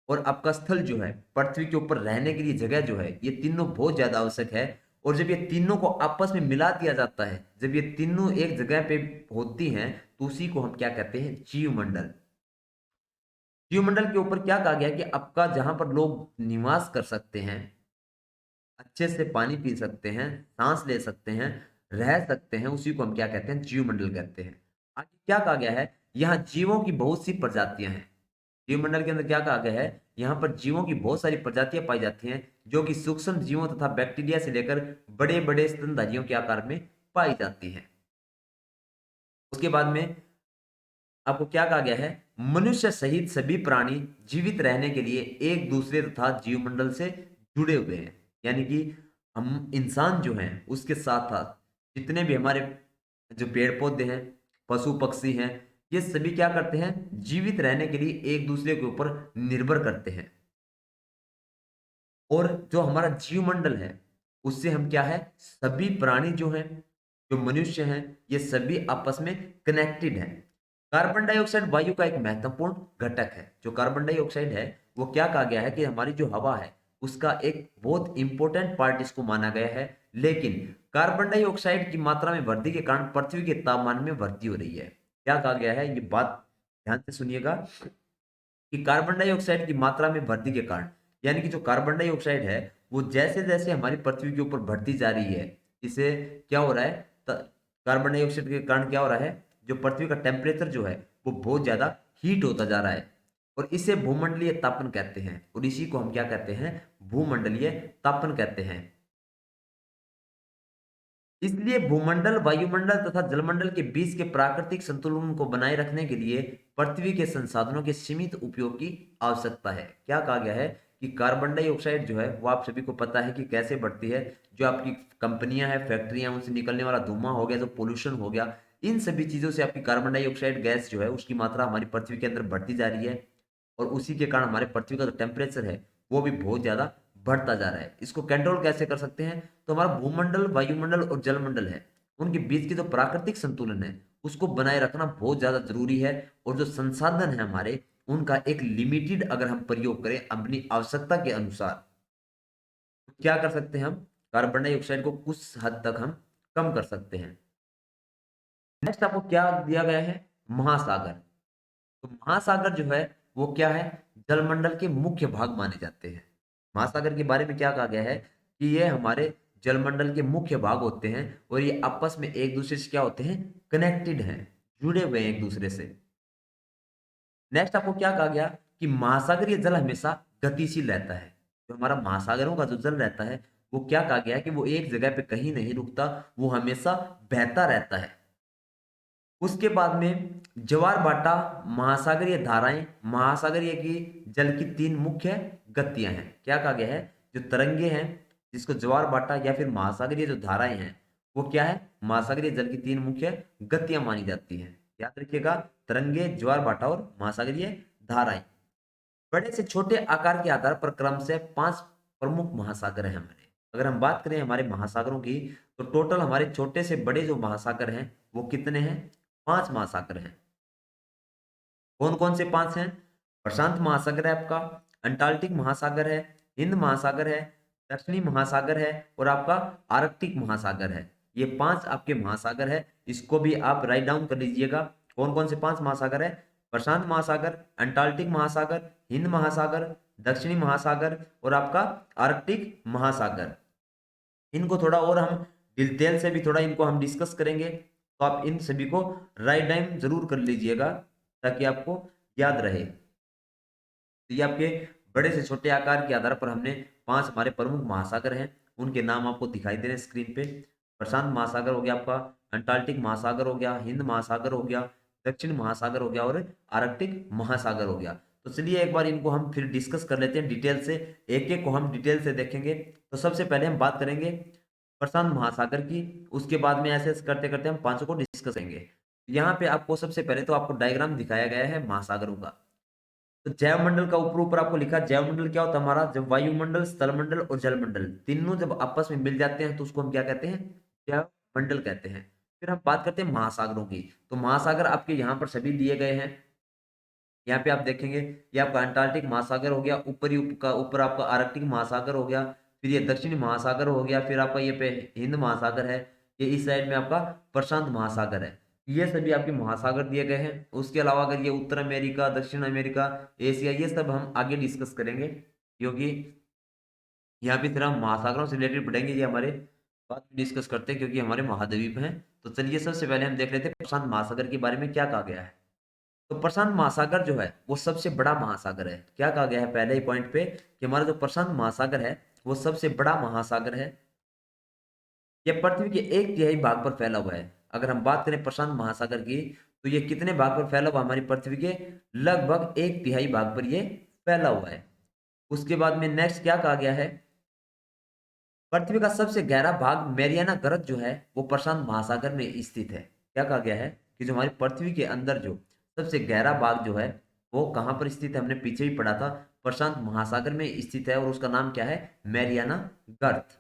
A: और आपका स्थल जो है, पृथ्वी के ऊपर रहने के लिए जगह जो है, ये तीनों बहुत ज्यादा आवश्यक है। और जब ये तीनों को आपस में मिला दिया जाता है, जब ये तीनों एक जगह पे होती हैं, तो उसी को हम क्या कहते हैं? जीवमंडल। जीवमंडल के ऊपर क्या कहा गया कि आपका जहां पर लोग निवास कर सकते हैं, अच्छे से पानी पी सकते हैं, सांस ले सकते हैं, रह सकते हैं, उसी को हम क्या कहते हैं? जीवमंडल कहते हैं। आगे क्या कहा गया है? यहाँ जीवों की बहुत सी प्रजातियां हैं। जीवमंडल के अंदर क्या कहा गया है? यहाँ पर जीवों की बहुत सारी प्रजातियां पाई जाती हैं, जो कि सूक्ष्म जीवों तथा बैक्टीरिया से लेकर बड़े बड़े स्तनधारियों के आकार में पाई जाती हैं। उसके बाद में आपको क्या कहा गया है? मनुष्य सहित सभी प्राणी जीवित रहने के लिए एक दूसरे तथा जीवमंडल से जुड़े हुए हैं। यानी कि हम इंसान जो हैं उसके साथ साथ जितने भी हमारे जो पेड़ पौधे हैं, पशु पक्षी हैं, ये सभी क्या करते हैं? जीवित रहने के लिए एक दूसरे के ऊपर निर्भर करते हैं। और जो हमारा जीवमंडल है उससे हम क्या है? सभी प्राणी जो हैं, जो मनुष्य हैं, ये सभी आपस में कनेक्टेड हैं। कार्बन डाइऑक्साइड वायु का एक महत्वपूर्ण घटक है। जो कार्बन डाइऑक्साइड है वो क्या कहा गया है कि हमारी जो हवा है उसका एक बहुत इंपॉर्टेंट पार्ट इसको माना गया है। लेकिन कार्बन डाइऑक्साइड की मात्रा में वृद्धि के कारण पृथ्वी के तापमान में वृद्धि हो रही है। क्या कहा गया है? ये बात ध्यान से सुनिएगा कि कार्बन डाइऑक्साइड की मात्रा में वृद्धि के कारण, यानी कि जो कार्बन डाइऑक्साइड है वो जैसे जैसे हमारी पृथ्वी के ऊपर बढ़ती जा रही है, इसे क्या हो रहा है? कार्बन डाइऑक्साइड के कारण क्या हो रहा है? जो पृथ्वी का टेम्परेचर जो है वो बहुत ज्यादा हीट होता जा रहा है, और इसे भूमंडलीय तापन कहते हैं। और इसी को हम क्या कहते हैं? भूमंडलीय तापन कहते हैं। इसलिए भूमंडल, वायुमंडल तथा जलमंडल के बीच के प्राकृतिक संतुलन को बनाए रखने के लिए पृथ्वी के संसाधनों के सीमित उपयोग की आवश्यकता है। क्या कहा गया है कि कार्बन डाइऑक्साइड जो है वो आप सभी को पता है कि कैसे बढ़ती है। जो आपकी कंपनियां हैं, फैक्ट्रियां, उनसे निकलने वाला धुआं हो गया, जो पोल्यूशन हो गया, इन सभी चीजों से आपकी कार्बन डाइऑक्साइड गैस जो है उसकी मात्रा हमारी पृथ्वी के अंदर बढ़ती जा रही है। और उसी के कारण हमारे पृथ्वी का जो टेम्परेचर है वो भी बहुत ज्यादा बढ़ता जा रहा है। इसको कंट्रोल कैसे कर सकते हैं? तो हमारा भूमंडल, वायुमंडल और जलमंडल है, उनके बीच की जो प्राकृतिक संतुलन है उसको बनाए रखना बहुत ज्यादा जरूरी है। और जो संसाधन है हमारे, उनका एक लिमिटेड अगर हम प्रयोग करें अपनी आवश्यकता के अनुसार, तो क्या कर सकते हैं? हम कार्बन डाइऑक्साइड को कुछ हद तक हम कम कर सकते हैं। नेक्स्ट आपको क्या दिया गया है? महासागर। तो महासागर जो है वो क्या है, जलमंडल के मुख्य भाग माने जाते हैं। महासागर के बारे में क्या कहा गया है कि ये हमारे जलमंडल के मुख्य भाग होते हैं और ये आपस में एक दूसरे से क्या होते हैं, कनेक्टेड हैं, जुड़े हुए हैं एक दूसरे से। नेक्स्ट आपको क्या कहा गया कि महासागरीय जल हमेशा गतिशील रहता है। जो हमारा महासागरों का जो जल रहता है वो क्या कहा गया है कि वो एक जगह पे कहीं नहीं रुकता, वो हमेशा बहता रहता है। उसके बाद में ज्वार भाटा, महासागरीय धाराएं, महासागरीय की जल की तीन मुख्य गतियां हैं। क्या कहा गया है, जो तरंगे हैं जिसको ज्वार भाटा या फिर महासागरीय जो धाराएं हैं वो क्या है, महासागरीय जल की तीन मुख्य गतियां मानी जाती हैं। याद रखिएगा, तरंगे, ज्वार भाटा और महासागरीय धाराएं। बड़े से छोटे आकार के आधार पर क्रम से 5 प्रमुख महासागर हैं हमारे। अगर हम बात करें हमारे महासागरों की तो टोटल हमारे छोटे से बड़े जो महासागर हैं वो कितने हैं, 5 महासागर हैं। कौन कौन से 5 हैं, प्रशांत महासागर है आपका, अंटार्कटिक महासागर है, हिंद महासागर है, दक्षिणी महासागर है और आपका आर्कटिक महासागर है। ये 5 आपके महासागर है, इसको भी आप राइट डाउन कर लीजिएगा। कौन कौन से 5 महासागर है, प्रशांत महासागर, अंटार्कटिक महासागर, हिंद महासागर, दक्षिणी महासागर और आपका आर्कटिक महासागर। इनको थोड़ा और हम डिटेल से भी थोड़ा इनको हम डिस्कस करेंगे, तो आप इन सभी को राइट डाउन जरूर कर लीजिएगा ताकि आपको याद रहे। तो ये आपके बड़े से छोटे आकार के आधार पर हमने 5 हमारे प्रमुख महासागर हैं, उनके नाम आपको दिखाई दे रहे हैं स्क्रीन पे। प्रशांत महासागर हो गया आपका, अंटार्कटिक महासागर हो गया, हिंद महासागर हो गया, दक्षिण महासागर हो गया और आर्कटिक महासागर हो गया। तो चलिए एक बार इनको हम फिर डिस्कस कर लेते हैं डिटेल से, एक एक को हम डिटेल से देखेंगे। तो सबसे पहले हम बात करेंगे प्रशांत महासागर की, उसके बाद में ऐसे करते करते हम पांचों को डिस्कस करेंगे। यहाँ पे आपको सबसे पहले तो आपको डायग्राम दिखाया गया है महासागरों का। तो जैवमंडल का ऊपर ऊपर आपको लिखा, जैवमंडल क्या होता है हमारा, जब वायुमंडल, स्थलमंडल और जलमंडल तीनों जब आपस में मिल जाते हैं तो उसको हम क्या कहते हैं, जैवमंडल कहते हैं। फिर हम बात करते हैं महासागरों की। तो महासागर आपके यहाँ पर सभी दिए गए हैं। यहाँ पे आप देखेंगे ये आपका अंटार्कटिक महासागर हो गया, ऊपर ही ऊपर आपका आर्कटिक महासागर हो गया, फिर ये दक्षिणी महासागर हो गया, फिर आपका ये पे हिंद महासागर है, ये इस साइड में आपका प्रशांत महासागर है। ये सभी आपके महासागर दिए गए हैं। उसके अलावा अगर ये उत्तर अमेरिका, दक्षिण अमेरिका, एशिया, ये सब हम आगे डिस्कस करेंगे, क्योंकि यहाँ पे सिर्फ हम महासागरों से रिलेटेड पढ़ेंगे, ये हमारे बात डिस्कस करते हैं क्योंकि हमारे महाद्वीप हैं। तो चलिए सबसे पहले हम देख लेते हैं प्रशांत महासागर के बारे में क्या कहा गया है। तो प्रशांत महासागर जो है वो सबसे बड़ा महासागर है। क्या कहा गया है पहले ही पॉइंट पे कि हमारा जो प्रशांत महासागर है वो सबसे बड़ा महासागर है। यह पृथ्वी के 1/3 भाग पर फैला हुआ है। अगर हम बात करें प्रशांत महासागर की तो ये कितने भाग पर फैला हुआ, हमारी पृथ्वी के लगभग 1/3 भाग पर ये फैला हुआ है। उसके बाद में नेक्स्ट क्या कहा गया है, पृथ्वी का सबसे गहरा भाग मैरियाना गर्त जो है वो प्रशांत महासागर में स्थित है। क्या कहा गया है कि जो हमारी पृथ्वी के अंदर जो सबसे गहरा भाग जो है वो कहाँ पर स्थित है, हमने पीछे भी पढ़ा था, प्रशांत महासागर में स्थित है और उसका नाम क्या है, मैरियाना गर्त।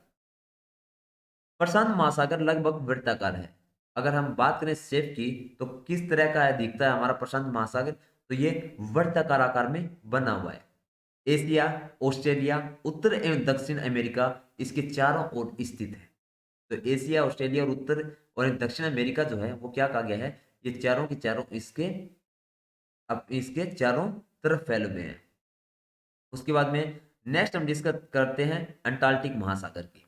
A: प्रशांत महासागर लगभग वृत्ताकार है। अगर हम बात करें शेप की तो किस तरह का है दिखता है हमारा प्रशांत महासागर, तो ये वृत्ताकार आकार में बना हुआ है। एशिया, ऑस्ट्रेलिया, उत्तर एवं दक्षिण अमेरिका इसके चारों ओर स्थित है। तो एशिया, ऑस्ट्रेलिया और उत्तर और दक्षिण अमेरिका जो है वो क्या कहा गया है, ये चारों के चारों इसके अब इसके चारों तरफ फैले हुए हैं। उसके बाद में नेक्स्ट हम डिस्कस करते हैं अंटार्कटिक महासागर की।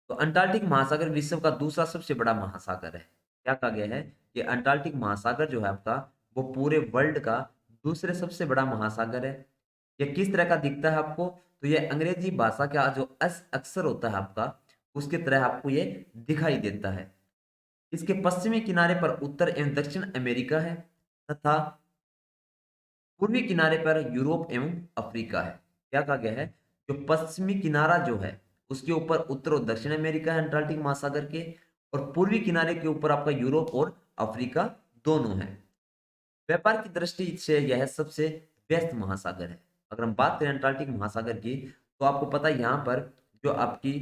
A: तो अंटार्कटिक महासागर विश्व का दूसरा सबसे बड़ा महासागर है। क्या कहा गया है कि अंटार्कटिक महासागर जो है आपका वो पूरे वर्ल्ड का दूसरे सबसे बड़ा महासागर है। यह किस तरह का दिखता है आपको, तो यह अंग्रेजी भाषा का जो अक्षर होता है आपका उसके तरह आपको ये दिखाई देता है। इसके पश्चिमी किनारे पर उत्तर एवं दक्षिण अमेरिका है तथा पूर्वी किनारे पर यूरोप एवं अफ्रीका है। क्या कहा गया है, जो पश्चिमी किनारा जो है उसके ऊपर उत्तर और दक्षिण अमेरिका है अंटार्कटिक महासागर के, और पूर्वी किनारे के ऊपर आपका यूरोप और अफ्रीका दोनों है। व्यापार की दृष्टि से यह सबसे व्यस्त महासागर है। अगर हम बात करें अंटार्कटिक महासागर की तो आपको पता है यहाँ पर जो आपकी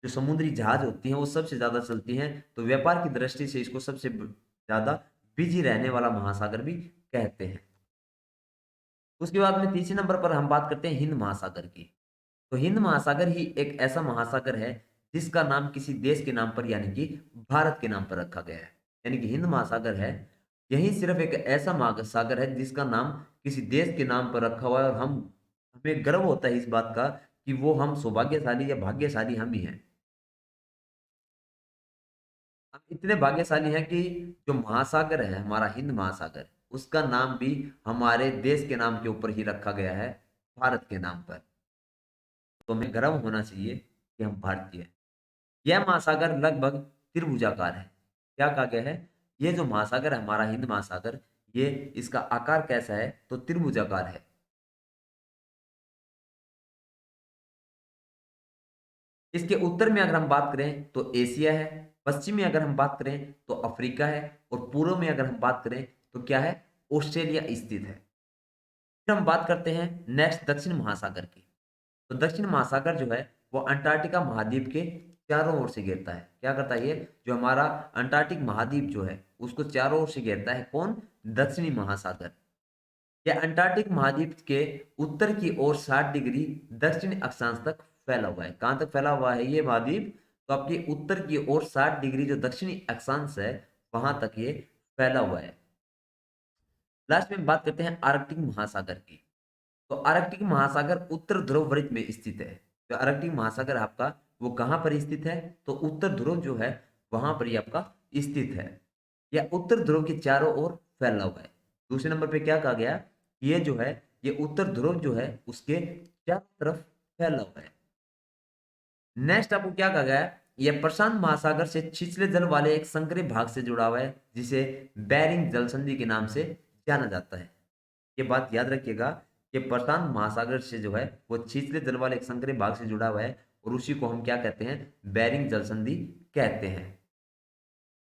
A: जो समुद्री जहाज होती हैं वो सबसे ज्यादा चलती हैं, तो व्यापार की दृष्टि से इसको सबसे ज्यादा बिजी रहने वाला महासागर भी कहते हैं। उसके बाद में तीसरे नंबर पर हम बात करते हैं हिंद महासागर की। तो हिंद महासागर ही एक ऐसा महासागर है जिसका नाम किसी देश के नाम पर यानी कि भारत के नाम पर रखा गया है। यानी कि हिंद महासागर है, यही सिर्फ एक ऐसा महासागर है जिसका नाम किसी देश के नाम पर रखा हुआ है और हम हमें गर्व होता है इस बात का कि वो हम सौभाग्यशाली या भाग्यशाली हम ही हैं। हम इतने भाग्यशाली हैं कि जो महासागर है हमारा हिंद महासागर, उसका नाम भी हमारे देश के नाम के ऊपर ही रखा गया है, भारत के नाम पर। तो हमें गर्व होना चाहिए कि हम भारतीय हैं। यह महासागर लगभग त्रिभुजाकार है। क्या कहा गया है? ये जो महासागर है हमारा हिंद महासागर, ये इसका आकार कैसा है? तो त्रिभुजाकार है। इसके उत्तर में अगर हम बात करें तो एशिया है, पश्चिम में अगर हम बात करें तो अफ्रीका है, और पूर्व में अगर हम बात करें तो क्या है? ऑस्ट्रेलिया स्थित है। फिर हम बात करते हैं नेक्स्ट दक्षिण महासागर की। तो दक्षिण महासागर जो है वो अंटार्कटिका महाद्वीप के चारों ओर से घेरता है। क्या करता है? ये जो हमारा अंटार्कटिक महाद्वीप जो है उसको चारों ओर से घेरता है। कौन? दक्षिणी महासागर। यह अंटार्कटिक महाद्वीप के उत्तर की ओर 60 डिग्री दक्षिण अक्षांश तक फैला हुआ है। कहां तक फैला हुआ है ये महाद्वीप? तो आपके उत्तर की ओर 60 डिग्री जो दक्षिणी अक्षांश है वहां तक ये फैला हुआ है। लास्ट में बात करते हैं आर्कटिक महासागर की। तो आर्कटिक महासागर उत्तर ध्रुव वृत्त में स्थित है। जो आर्कटिक महासागर आपका वो कहां पर स्थित है? तो उत्तर ध्रुव जो है वहां पर ही आपका स्थित है। यह उत्तर ध्रुव के चारों ओर फैला हुआ है। दूसरे नंबर पे क्या कहा गया? ये जो है ये उत्तर ध्रुव जो है उसके चारों तरफ फैला हुआ है। नेक्स्ट आपको क्या कहा गया है? यह प्रशांत महासागर से छिछले जल वाले एक संकरे भाग से जुड़ा हुआ है जिसे बेरिंग जल संधि के नाम से जाना जाता है। ये बात याद रखिएगा कि प्रशांत महासागर से जो है वो छिछले जल वाले एक संकरे भाग से जुड़ा हुआ है, और उसी को हम क्या कहते हैं? बेरिंग जल संधि कहते हैं।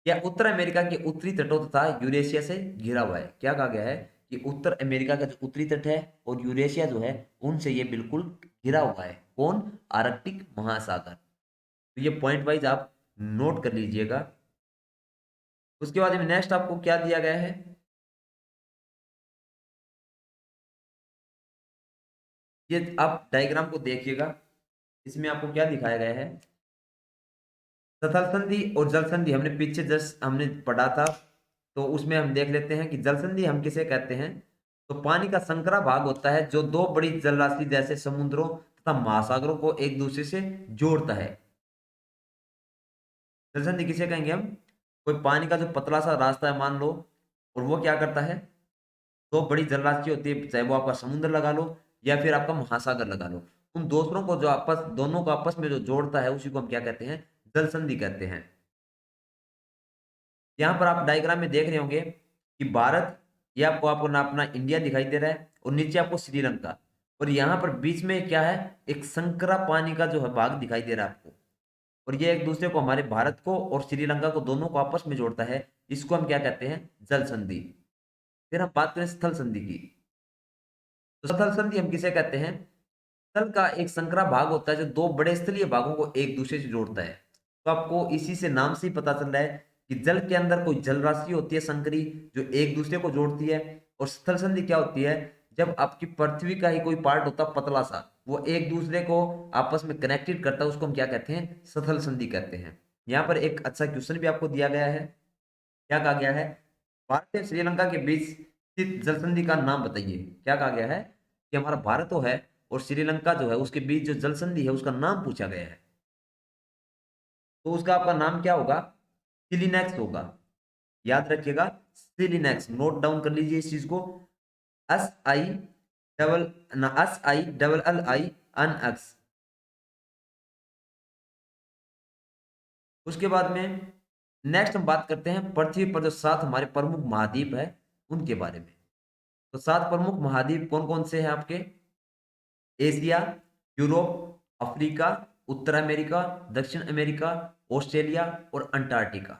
A: यह उत्तर अमेरिका के उत्तरी तटों तथा यूरेशिया से घिरा हुआ है। क्या कहा गया है? कि उत्तर अमेरिका का जो उत्तरी तट है और यूरेशिया जो है उनसे ये बिल्कुल घिरा हुआ है। कौन? आर्कटिक महासागर। तो ये पॉइंट वाइज आप नोट कर लीजिएगा। उसके बाद में नेक्स्ट आपको क्या दिया गया है? ये आप डायग्राम को देखिएगा, इसमें आपको क्या दिखाया गया है? तथल संधि और जल संधि हमने पीछे जस्ट हमने पढ़ा था, तो उसमें हम देख लेते हैं कि जल संधि हम किसे कहते हैं। तो पानी का संकरा भाग होता है जो दो बड़ी जल राशि जैसे समुद्रों तथा महासागरों को एक दूसरे से जोड़ता है। जल संधि किसे कहेंगे हम? कोई पानी का जो पतला सा रास्ता है मान लो, और वो क्या करता है? दो बड़ी जल राशि होती है, चाहे वो आपका समुद्र लगा लो या फिर आपका महासागर लगा लो, उन दूसरों को जो आपस दोनों को आपस में जो जोड़ता है उसी को हम क्या कहते हैं? जल संधि कहते हैं। यहाँ पर आप डायग्राम में देख रहे होंगे कि भारत, ये आपको आपको ना अपना इंडिया दिखाई दे रहा है, और नीचे आपको श्रीलंका, और यहाँ पर बीच में क्या है? एक संकरा पानी का जो है भाग दिखाई दे रहा है आपको, और ये एक दूसरे को हमारे भारत को और श्रीलंका को दोनों को आपस में जोड़ता है। इसको हम क्या कहते हैं? जल संधि। फिर हम बात करें स्थल संधि की। तो स्थल संधि हम किसे कहते हैं? स्थल का एक संकरा भाग होता है जो दो बड़े स्थलीय भागों को एक दूसरे से जोड़ता है। तो आपको इसी से नाम से ही पता चल रहा है कि जल के अंदर कोई जल राशि होती है संकरी जो एक दूसरे को जोड़ती है, और स्थल संधि क्या होती है? जब आपकी पृथ्वी का ही कोई पार्ट होता है पतला सा, वो एक दूसरे को आपस में कनेक्टेड करता है, उसको हम क्या कहते हैं? स्थल संधि कहते हैं। यहाँ पर एक अच्छा क्वेश्चन भी आपको दिया गया है। क्या कहा गया है? भारत और श्रीलंका के बीच स्थित जल संधि का नाम बताइए। क्या कहा गया है? कि हमारा भारत तो है और श्रीलंका जो है उसके बीच जो जल संधि है उसका नाम पूछा गया है। तो उसका आपका नाम क्या होगा? सिलिनेक्स होगा। याद रखिएगा, सिलिनेक्स। नोट डाउन कर लीजिए इस चीज को। SI अनएक्स। उसके बाद में नेक्स्ट हम बात करते हैं पृथ्वी पर जो 7 हमारे प्रमुख महाद्वीप है उनके बारे में। तो 7 प्रमुख महाद्वीप कौन कौन से हैं आपके? एशिया, यूरोप, अफ्रीका, उत्तर अमेरिका, दक्षिण अमेरिका, ऑस्ट्रेलिया और अंटार्कटिका।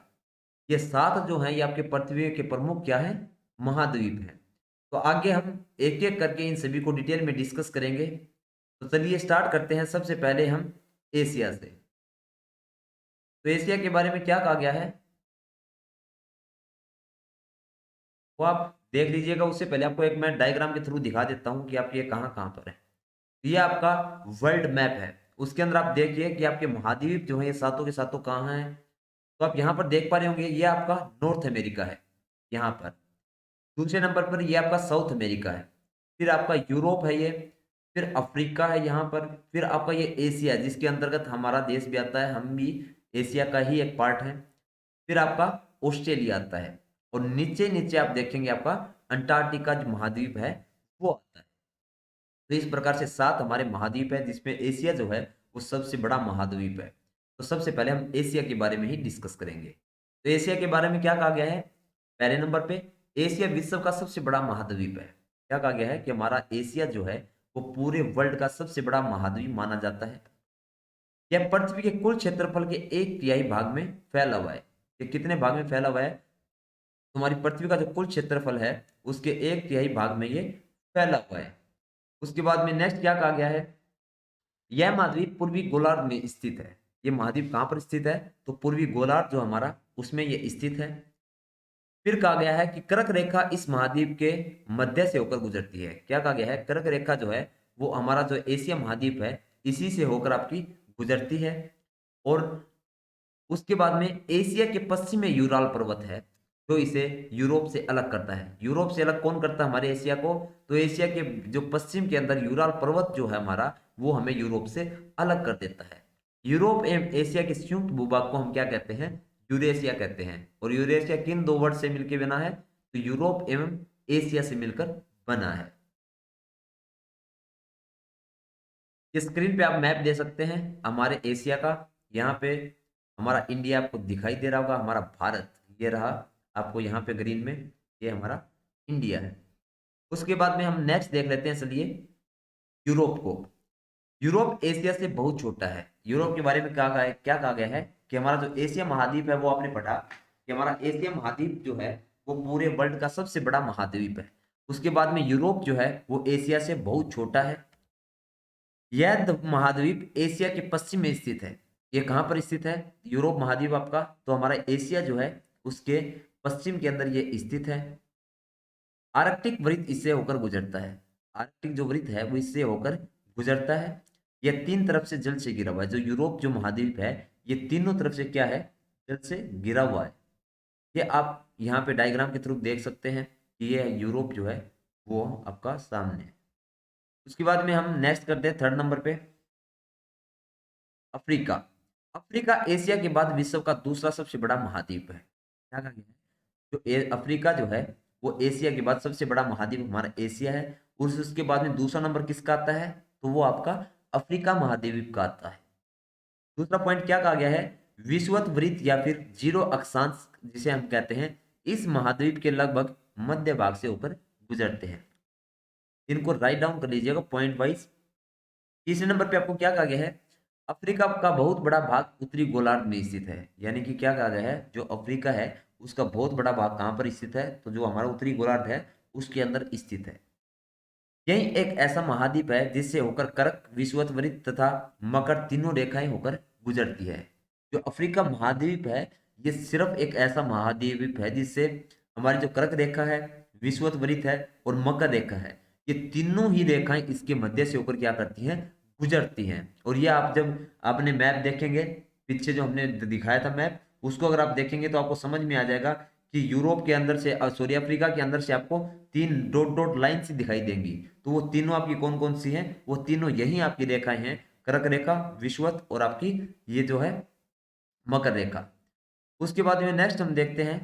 A: ये 7 जो हैं ये आपके पृथ्वी के प्रमुख क्या हैं? महाद्वीप हैं। तो आगे हम एक एक करके इन सभी को डिटेल में डिस्कस करेंगे। तो चलिए स्टार्ट करते हैं। सबसे पहले हम एशिया से। तो एशिया के बारे में क्या कहा गया है वो आप देख लीजिएगा। उससे पहले आपको एक मैं डायग्राम के थ्रू दिखा देता हूं कि आपके ये कहाँ कहाँ पर है। ये आपका वर्ल्ड मैप है। उसके अंदर आप देखिए कि आपके महाद्वीप जो है ये सातों के सातों कहाँ हैं। तो आप यहाँ पर देख पा रहे होंगे ये आपका नॉर्थ अमेरिका है यहाँ पर। दूसरे नंबर पर ये आपका साउथ अमेरिका है। फिर आपका यूरोप है ये, फिर अफ्रीका है यहाँ पर, फिर आपका ये एशिया जिसके अंतर्गत हमारा देश भी आता है, हम भी एशिया का ही एक पार्ट है। फिर आपका ऑस्ट्रेलिया आता है, और नीचे नीचे आप देखेंगे आपका अंटार्कटिका जो महाद्वीप है वो आता है। तो इस प्रकार से 7 हमारे महाद्वीप है, जिसमें एशिया जो है वो सबसे बड़ा महाद्वीप है। तो सबसे पहले हम एशिया के बारे में ही डिस्कस करेंगे। तो एशिया के बारे में क्या कहा गया है, पहले नंबर पे एशिया विश्व का सबसे बड़ा महाद्वीप है। क्या कहा गया है कि हमारा एशिया जो है वो पूरे वर्ल्ड का सबसे बड़ा महाद्वीप माना जाता है। यह पृथ्वी के कुल क्षेत्रफल के 1/3 भाग में फैला हुआ है। ये कितने भाग में फैला हुआ है, तुम्हारी पृथ्वी का जो कुल क्षेत्रफल है उसके 1/3 भाग में ये फैला हुआ है। उसके बाद में नेक्स्ट क्या कहा गया है, यह महाद्वीप पूर्वी गोलार्ध में स्थित है। ये महाद्वीप कहां पर स्थित है, तो पूर्वी गोलार्ध जो हमारा उसमें ये स्थित है। फिर कहा गया है कि कर्क रेखा इस महाद्वीप के मध्य से होकर गुजरती है। क्या कहा गया है, कर्क रेखा जो है वो हमारा जो एशिया महाद्वीप है इसी से होकर आपकी गुजरती है। और उसके बाद में एशिया के पश्चिम में यूराल पर्वत है, जो इसे यूरोप से अलग करता है। यूरोप से अलग कौन करता है हमारे एशिया को, तो एशिया के जो पश्चिम के अंदर यूराल पर्वत जो है हमारा, वो हमें यूरोप से अलग कर देता है। यूरोप एवं एशिया के संयुक्त भूभाग को हम क्या कहते हैं, यूरेशिया कहते हैं। और यूरेशिया किन दो वर्ड से मिलकर बना है, तो यूरोप एवं एशिया से मिलकर बना है। इस स्क्रीन पे आप मैप दे सकते हैं हमारे एशिया का। यहाँ पे हमारा इंडिया आपको दिखाई दे रहा होगा, हमारा भारत ये रहा आपको यहाँ पे ग्रीन में, ये हमारा इंडिया है। उसके बाद में हम नेक्स्ट देख लेते हैं, चलिए यूरोप को। यूरोप एशिया से बहुत छोटा है। यूरोप के बारे में क्या कहा गया है कि हमारा जो एशिया महाद्वीप है वो आपने पढ़ा कि हमारा एशिया महाद्वीप जो है वो पूरे वर्ल्ड का सबसे बड़ा महाद्वीप है। उसके बाद में यूरोप जो है वो एशिया से बहुत छोटा है। यह महाद्वीप एशिया के पश्चिम में स्थित है। ये कहाँ पर स्थित है, यूरोप महाद्वीप आपका, तो हमारा एशिया जो है उसके पश्चिम के अंदर ये स्थित है। आर्कटिक वृत्त इससे होकर गुजरता है। आर्कटिक जो वृत्त है वो इससे होकर गुजरता है। यह तीन तरफ से जल से घिरा हुआ है। जो यूरोप जो महाद्वीप है ये तीनों तरफ से क्या है, जल से घिरा हुआ है। ये आप यहाँ पे डायग्राम के थ्रू देख सकते हैं कि ये यूरोप जो है वो आपका सामने है। उसके बाद में हम नेक्स्ट करते हैं थर्ड नंबर पे अफ्रीका। अफ्रीका एशिया के बाद विश्व का दूसरा सबसे बड़ा महाद्वीप है। क्या कहा गया है, अफ्रीका जो है वो एशिया के बाद सबसे बड़ा महाद्वीप हमारा एशिया है। उसके बाद में दूसरा नंबर किसका आता है, तो वो आपका अफ्रीका महाद्वीप का आता है। दूसरा पॉइंट क्या कहा गया है, विषुवत वृत्त या फिर जीरो अक्षांश जिसे हम कहते हैं, इस महाद्वीप के लगभग मध्य भाग से होकर गुजरते हैं। इनको राइट डाउन कर लीजिएगा पॉइंट वाइज। तीसरे नंबर पे आपको क्या कहा गया है, अफ्रीका का बहुत बड़ा भाग उत्तरी गोलार्ध में स्थित है। यानी कि क्या कहा गया है, जो अफ्रीका है उसका बहुत बड़ा भाग कहाँ पर स्थित है, तो जो हमारा उत्तरी गोलार्ध है उसके अंदर स्थित है। यही एक ऐसा महाद्वीप है जिससे होकर कर्क, विषुवत तथा मकर तीनों रेखाएं होकर गुजरती है। जो अफ्रीका महाद्वीप है ये सिर्फ एक ऐसा महाद्वीप है जिससे हमारी जो कर्क रेखा है, विषुवत है और मकर रेखा है, ये तीनों ही रेखाएं इसके मध्य से होकर क्या करती हैं, गुजरती हैं। और ये आप जब आपने मैप देखेंगे, पीछे जो हमने दिखाया था मैप, उसको अगर आप देखेंगे तो आपको समझ में आ जाएगा कि यूरोप के अंदर से, सॉरी अफ्रीका के अंदर से आपको 3 डॉट डॉट लाइन सी दिखाई देंगी। तो वो तीनों आपकी कौन कौन सी हैं, वो तीनों यही आपकी रेखाएं हैं, कर्क रेखा, विषुवत और आपकी ये जो है मकर रेखा। उसके बाद में नेक्स्ट हम देखते हैं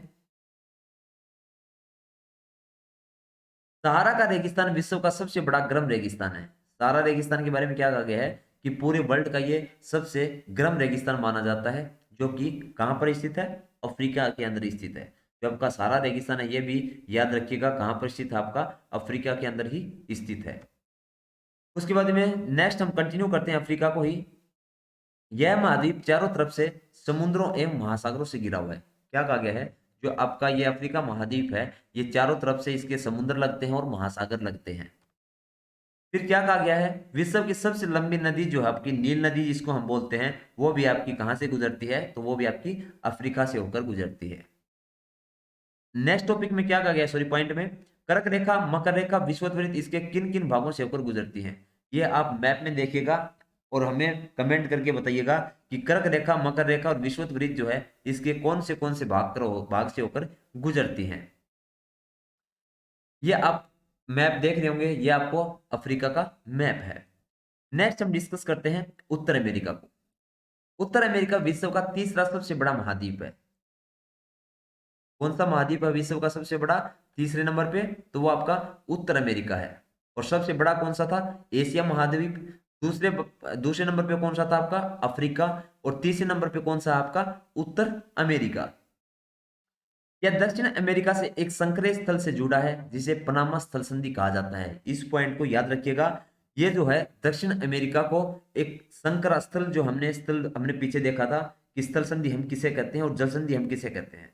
A: सहारा का रेगिस्तान विश्व का सबसे बड़ा गर्म रेगिस्तान है। सहारा रेगिस्तान के बारे में क्या कहा गया है कि पूरे वर्ल्ड का ये सबसे गर्म रेगिस्तान माना जाता है, जो कि कहां पर स्थित है, अफ्रीका के अंदर स्थित है। जो आपका सहारा रेगिस्तान है ये भी याद रखिएगा कहां पर स्थित है, आपका अफ्रीका के अंदर ही स्थित है। उसके बाद में नेक्स्ट हम कंटिन्यू करते हैं अफ्रीका को ही। यह महाद्वीप चारों तरफ से समुद्रों एवं महासागरों से घिरा हुआ है। क्या कहा गया है, जो आपका ये अफ्रीका महाद्वीप है ये चारों तरफ से इसके समुद्र लगते हैं और महासागर लगते हैं। फिर क्या कहा गया है, विश्व की सबसे लंबी नदी जो है आपकी नील नदी जिसको हम बोलते हैं, वो भी आपकी कहां से गुजरती है, तो वो भी आपकी अफ्रीका से होकर गुजरती है। नेक्स्ट टॉपिक में क्या कहा गया, सॉरी पॉइंट में, कर्क रेखा, मकर रेखा, विषुवत इसके किन किन भागों से होकर गुजरती है, ये आप मैप में देखिएगा और हमें कमेंट करके बताइएगा कि कर्क रेखा, मकर रेखा और विषुवत जो है इसके कौन से भाग से होकर गुजरती हैं। ये आप मैप देख रहे होंगे, ये आपको अफ्रीका का मैप है। नेक्स्ट हम डिस्कस करते हैं उत्तर अमेरिका को। उत्तर अमेरिका विश्व का तीसरा सबसे बड़ा महाद्वीप है। कौन सा महाद्वीप है विश्व का सबसे बड़ा? तीसरे नंबर पे, तो वो आपका उत्तर अमेरिका है। और सबसे बड़ा कौन सा था? एशिया महाद्वीप। दूसरे दूसरे नंबर पे कौन सा था आपका? अफ्रीका। और तीसरे नंबर पे कौन सा आपका? उत्तर अमेरिका। यह दक्षिण अमेरिका से एक संकरे स्थल से जुड़ा है जिसे पनामा स्थल संधि कहा जाता है। इस पॉइंट को याद रखिएगा। ये जो है दक्षिण अमेरिका को एक संकर स्थल, जो हमने पीछे देखा था कि स्थल संधि हम किसे कहते हैं और जल संधि हम किसे कहते हैं।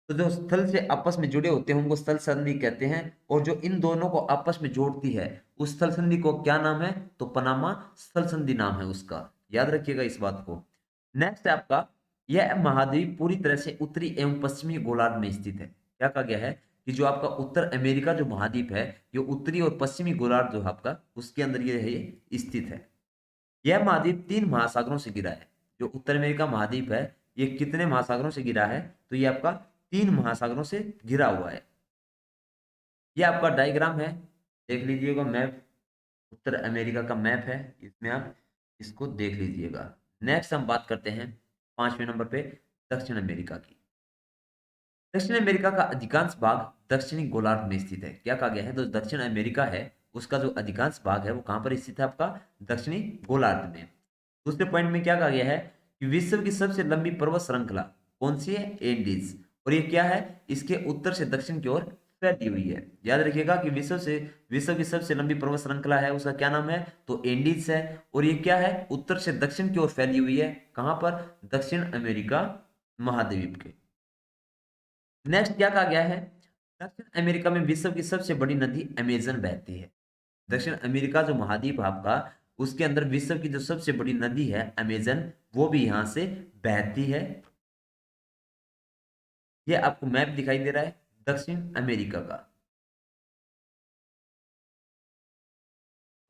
A: तो जो स्थल से आपस में जुड़े होते हैं उनको स्थल संधि कहते हैं, और जो इन दोनों को आपस में जोड़ती है उस स्थल संधि को क्या नाम है? तो पनामा स्थल संधि नाम है उसका। याद रखिएगा इस बात को। नेक्स्ट है आपका, यह महाद्वीप पूरी तरह से उत्तरी एवं पश्चिमी गोलार्ध में स्थित है। क्या कहा गया है कि जो आपका उत्तर अमेरिका जो महाद्वीप है, ये उत्तरी और पश्चिमी गोलार्ध जो है आपका उसके अंदर ये है, ये स्थित है। यह महाद्वीप 3 महासागरों से घिरा है। जो उत्तर अमेरिका महाद्वीप है, ये कितने महासागरों से घिरा है? तो ये आपका 3 महासागरों से घिरा हुआ है। ये आपका डायग्राम है, देख लीजिएगा मैप। उत्तर अमेरिका का मैप है, इसमें आप इसको देख लीजिएगा। नेक्स्ट हम बात करते हैं 5वें नंबर पे दक्षिण अमेरिका की। दक्षिण अमेरिका का अधिकांश भाग दक्षिणी गोलार्ध में स्थित है। क्या कहा गया है? तो दक्षिण अमेरिका है उसका जो अधिकांश भाग है वो कहां पर स्थित है? आपका दक्षिणी गोलार्ध में। दूसरे पॉइंट में क्या कहा गया है कि विश्व की सबसे लंबी पर्वत श्रृंखला कौन सी है? एंडीज। और ये क्या है? इसके उत्तर से दक्षिण की ओर फैली हुई है। याद रखिएगा कि विश्व की सबसे लंबी पर्वत श्रृंखला है उसका क्या नाम है? तो एंडीज है। और ये क्या है? उत्तर से दक्षिण की ओर फैली हुई है। कहां पर? दक्षिण अमेरिका महाद्वीप के। नेक्स्ट क्या कहा गया है? दक्षिण अमेरिका में विश्व की सबसे बड़ी नदी अमेजन बहती है। दक्षिण अमेरिका जो महाद्वीप है आपका, उसके अंदर विश्व की जो सबसे बड़ी नदी है अमेजन, वो भी यहां से बहती है। ये आपको मैप दिखाई दे रहा है दक्षिण अमेरिका का।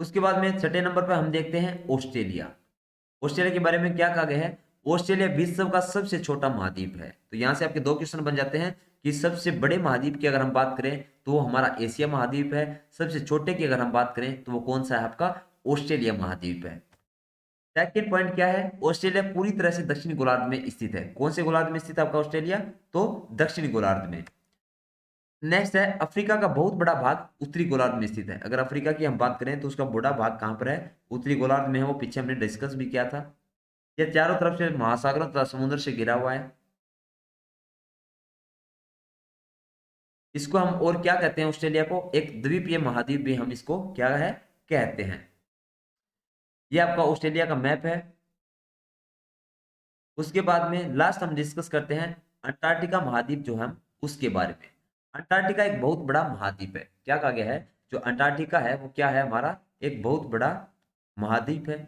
A: उसके बाद में छठे नंबर पर हम देखते हैं ऑस्ट्रेलिया। ऑस्ट्रेलिया के बारे में क्या कहा गया है? ऑस्ट्रेलिया विश्व का सबसे छोटा महाद्वीप है। तो यहां से आपके 2 क्वेश्चन बन जाते हैं कि सबसे बड़े महाद्वीप की अगर हम बात करें तो वो हमारा एशिया महाद्वीप है। सबसे छोटे की अगर हम बात करें तो वो कौन सा है? आपका ऑस्ट्रेलिया महाद्वीप है। सेकेंड पॉइंट क्या है? ऑस्ट्रेलिया पूरी तरह से दक्षिणी गोलार्ध में स्थित है। कौन से गोलार्ध में स्थित है आपका ऑस्ट्रेलिया? तो दक्षिणी गोलार्ध में। नेक्स्ट है अफ्रीका का बहुत बड़ा भाग उत्तरी गोलार्ध में स्थित है। अगर अफ्रीका की हम बात करें तो उसका बड़ा भाग कहां पर है? उत्तरी गोलार्ध में है। वो पीछे हमने डिस्कस भी किया था। यह चारों तरफ से महासागरों तथा समुद्र से घिरा हुआ है। इसको हम और क्या कहते हैं? ऑस्ट्रेलिया को एक द्वीपीय महाद्वीप भी हम इसको क्या है कहते हैं। ये आपका ऑस्ट्रेलिया का मैप है। उसके बाद में लास्ट हम डिस्कस करते हैं अंटार्कटिका महाद्वीप जो हम उसके बारे में। अंटार्कटिका एक बहुत बड़ा महाद्वीप है। क्या कहा गया है? जो अंटार्कटिका है वो क्या है? हमारा एक बहुत बड़ा महाद्वीप है।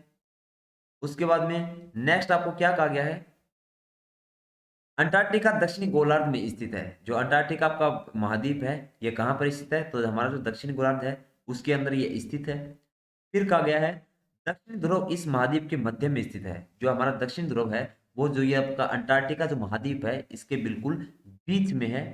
A: उसके बाद में नेक्स्ट आपको क्या कहा गया है? अंटार्कटिका दक्षिणी गोलार्ध में स्थित है। जो अंटार्कटिका आपका महाद्वीप है ये कहाँ पर स्थित है? तो हमारा जो दक्षिणी गोलार्ध है उसके अंदर ये स्थित है। फिर कहा गया है दक्षिण ध्रुव इस महाद्वीप के मध्य में स्थित है। जो हमारा दक्षिण ध्रुव है वो जो ये आपका अंटार्कटिका जो महाद्वीप है इसके बिल्कुल बीच में है।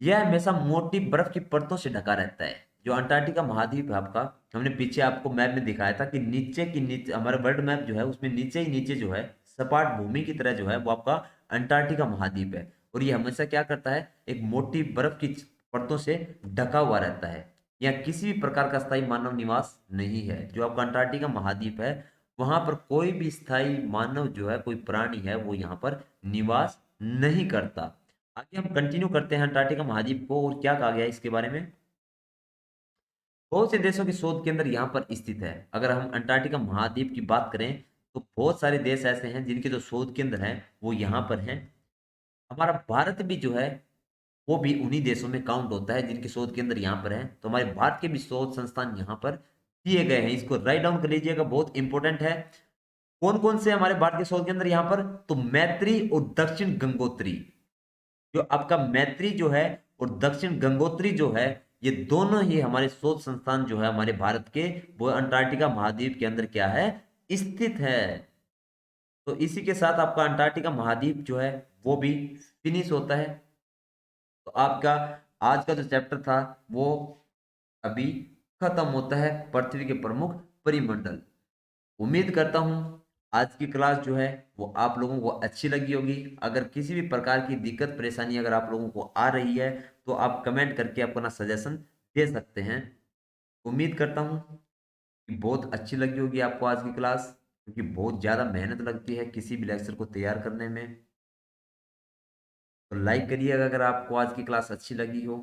A: यह हमेशा मोटी बर्फ की परतों से ढका रहता है। जो अंटार्कटिका महाद्वीप है आपका, हमने पीछे आपको मैप में दिखाया था कि नीचे हमारा वर्ल्ड मैप जो है उसमें नीचे ही नीचे जो है सपाट भूमि की तरह जो है वो आपका अंटार्कटिका महाद्वीप है। और ये हमेशा क्या करता है? एक मोटी बर्फ की परतों से ढका हुआ रहता है। यहाँ किसी भी प्रकार का स्थायी मानव निवास नहीं है। जो आपका अंटार्कटिका महाद्वीप है वहां पर कोई भी स्थायी मानव जो है, कोई प्राणी है, वो यहाँ पर निवास नहीं करता। आगे हम कंटिन्यू करते हैं अंटार्कटिका महाद्वीप को और क्या कहा गया है इसके बारे में। बहुत से देशों के शोध केंद्र यहाँ पर स्थित है। अगर हम अंटार्कटिका महाद्वीप की बात करें तो बहुत सारे देश ऐसे हैं जिनके जो शोध केंद्र हैं वो यहाँ पर हैं। हमारा भारत भी जो है वो भी उन्हीं देशों में काउंट होता है जिनके शोध केंद्र यहाँ पर हैं। तो हमारे भारत के भी शोध संस्थान यहाँ पर दिए गए हैं। इसको राइट डाउन कर लीजिएगा, बहुत इंपॉर्टेंट है। कौन कौन से हमारे भारत के शोध केंद्र यहाँ पर? तो मैत्री और दक्षिण गंगोत्री। जो आपका मैत्री जो है और दक्षिण गंगोत्री जो है, ये दोनों ही हमारे शोध संस्थान जो है हमारे भारत के, वो अंटार्कटिका महाद्वीप के अंदर क्या है? स्थित है। तो इसी के साथ आपका अंटार्कटिका महाद्वीप जो है वो भी फिनिश होता है। तो आपका आज का जो चैप्टर था वो अभी खत्म होता है पृथ्वी के प्रमुख परिमंडल। उम्मीद करता हूं आज की क्लास जो है वो आप लोगों को अच्छी लगी होगी। अगर किसी भी प्रकार की दिक्कत परेशानी अगर आप लोगों को आ रही है तो आप कमेंट करके अपना सजेशन दे सकते हैं। उम्मीद करता हूं कि बहुत अच्छी लगी होगी आपको आज की क्लास, क्योंकि बहुत ज़्यादा मेहनत लगती है किसी भी लेक्चर को तैयार करने में। तो लाइक करिएगा अगर आपको आज की क्लास अच्छी लगी हो,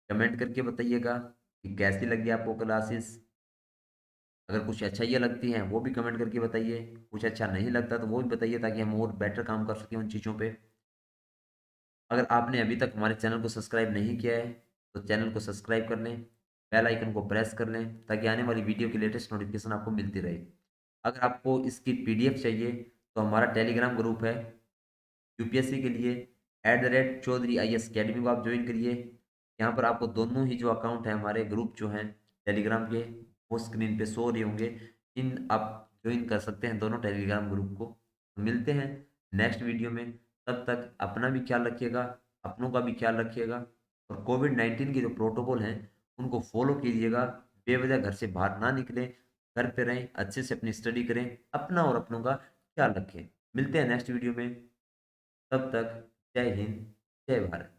A: कमेंट करके बताइएगा कि कैसी लगी आपको क्लासेस। अगर कुछ अच्छाइयाँ लगती हैं वो भी कमेंट करके बताइए, कुछ अच्छा नहीं लगता तो वो भी बताइए ताकि हम और बेटर काम कर सकें उन चीज़ों पे। अगर आपने अभी तक हमारे चैनल को सब्सक्राइब नहीं किया है तो चैनल को सब्सक्राइब कर लें, बेल आइकन को प्रेस कर लें ताकि आने वाली वीडियो की लेटेस्ट नोटिफिकेशन आपको मिलती रहे। अगर आपको इसकी पीडीएफ चाहिए तो हमारा टेलीग्राम ग्रुप है यूपीएससी के लिए, @चौधरी IAS अकेडमी को आप ज्वाइन करिए। यहाँ पर आपको दोनों ही जो अकाउंट है हमारे ग्रुप जो हैं टेलीग्राम के, वो स्क्रीन पे शो हो रहे होंगे। इन आप ज्वाइन कर सकते हैं दोनों टेलीग्राम ग्रुप को। तो मिलते हैं नेक्स्ट वीडियो में। तब तक अपना भी ख्याल रखिएगा, अपनों का भी ख्याल रखिएगा, और कोविड-19 के जो प्रोटोकॉल हैं उनको फॉलो कीजिएगा। बेवजह घर से बाहर ना निकलें, घर पे रहें, अच्छे से अपनी स्टडी करें, अपना और अपनों का ख्याल रखें। मिलते हैं नेक्स्ट वीडियो में। तब तक जय हिंद, जय भारत।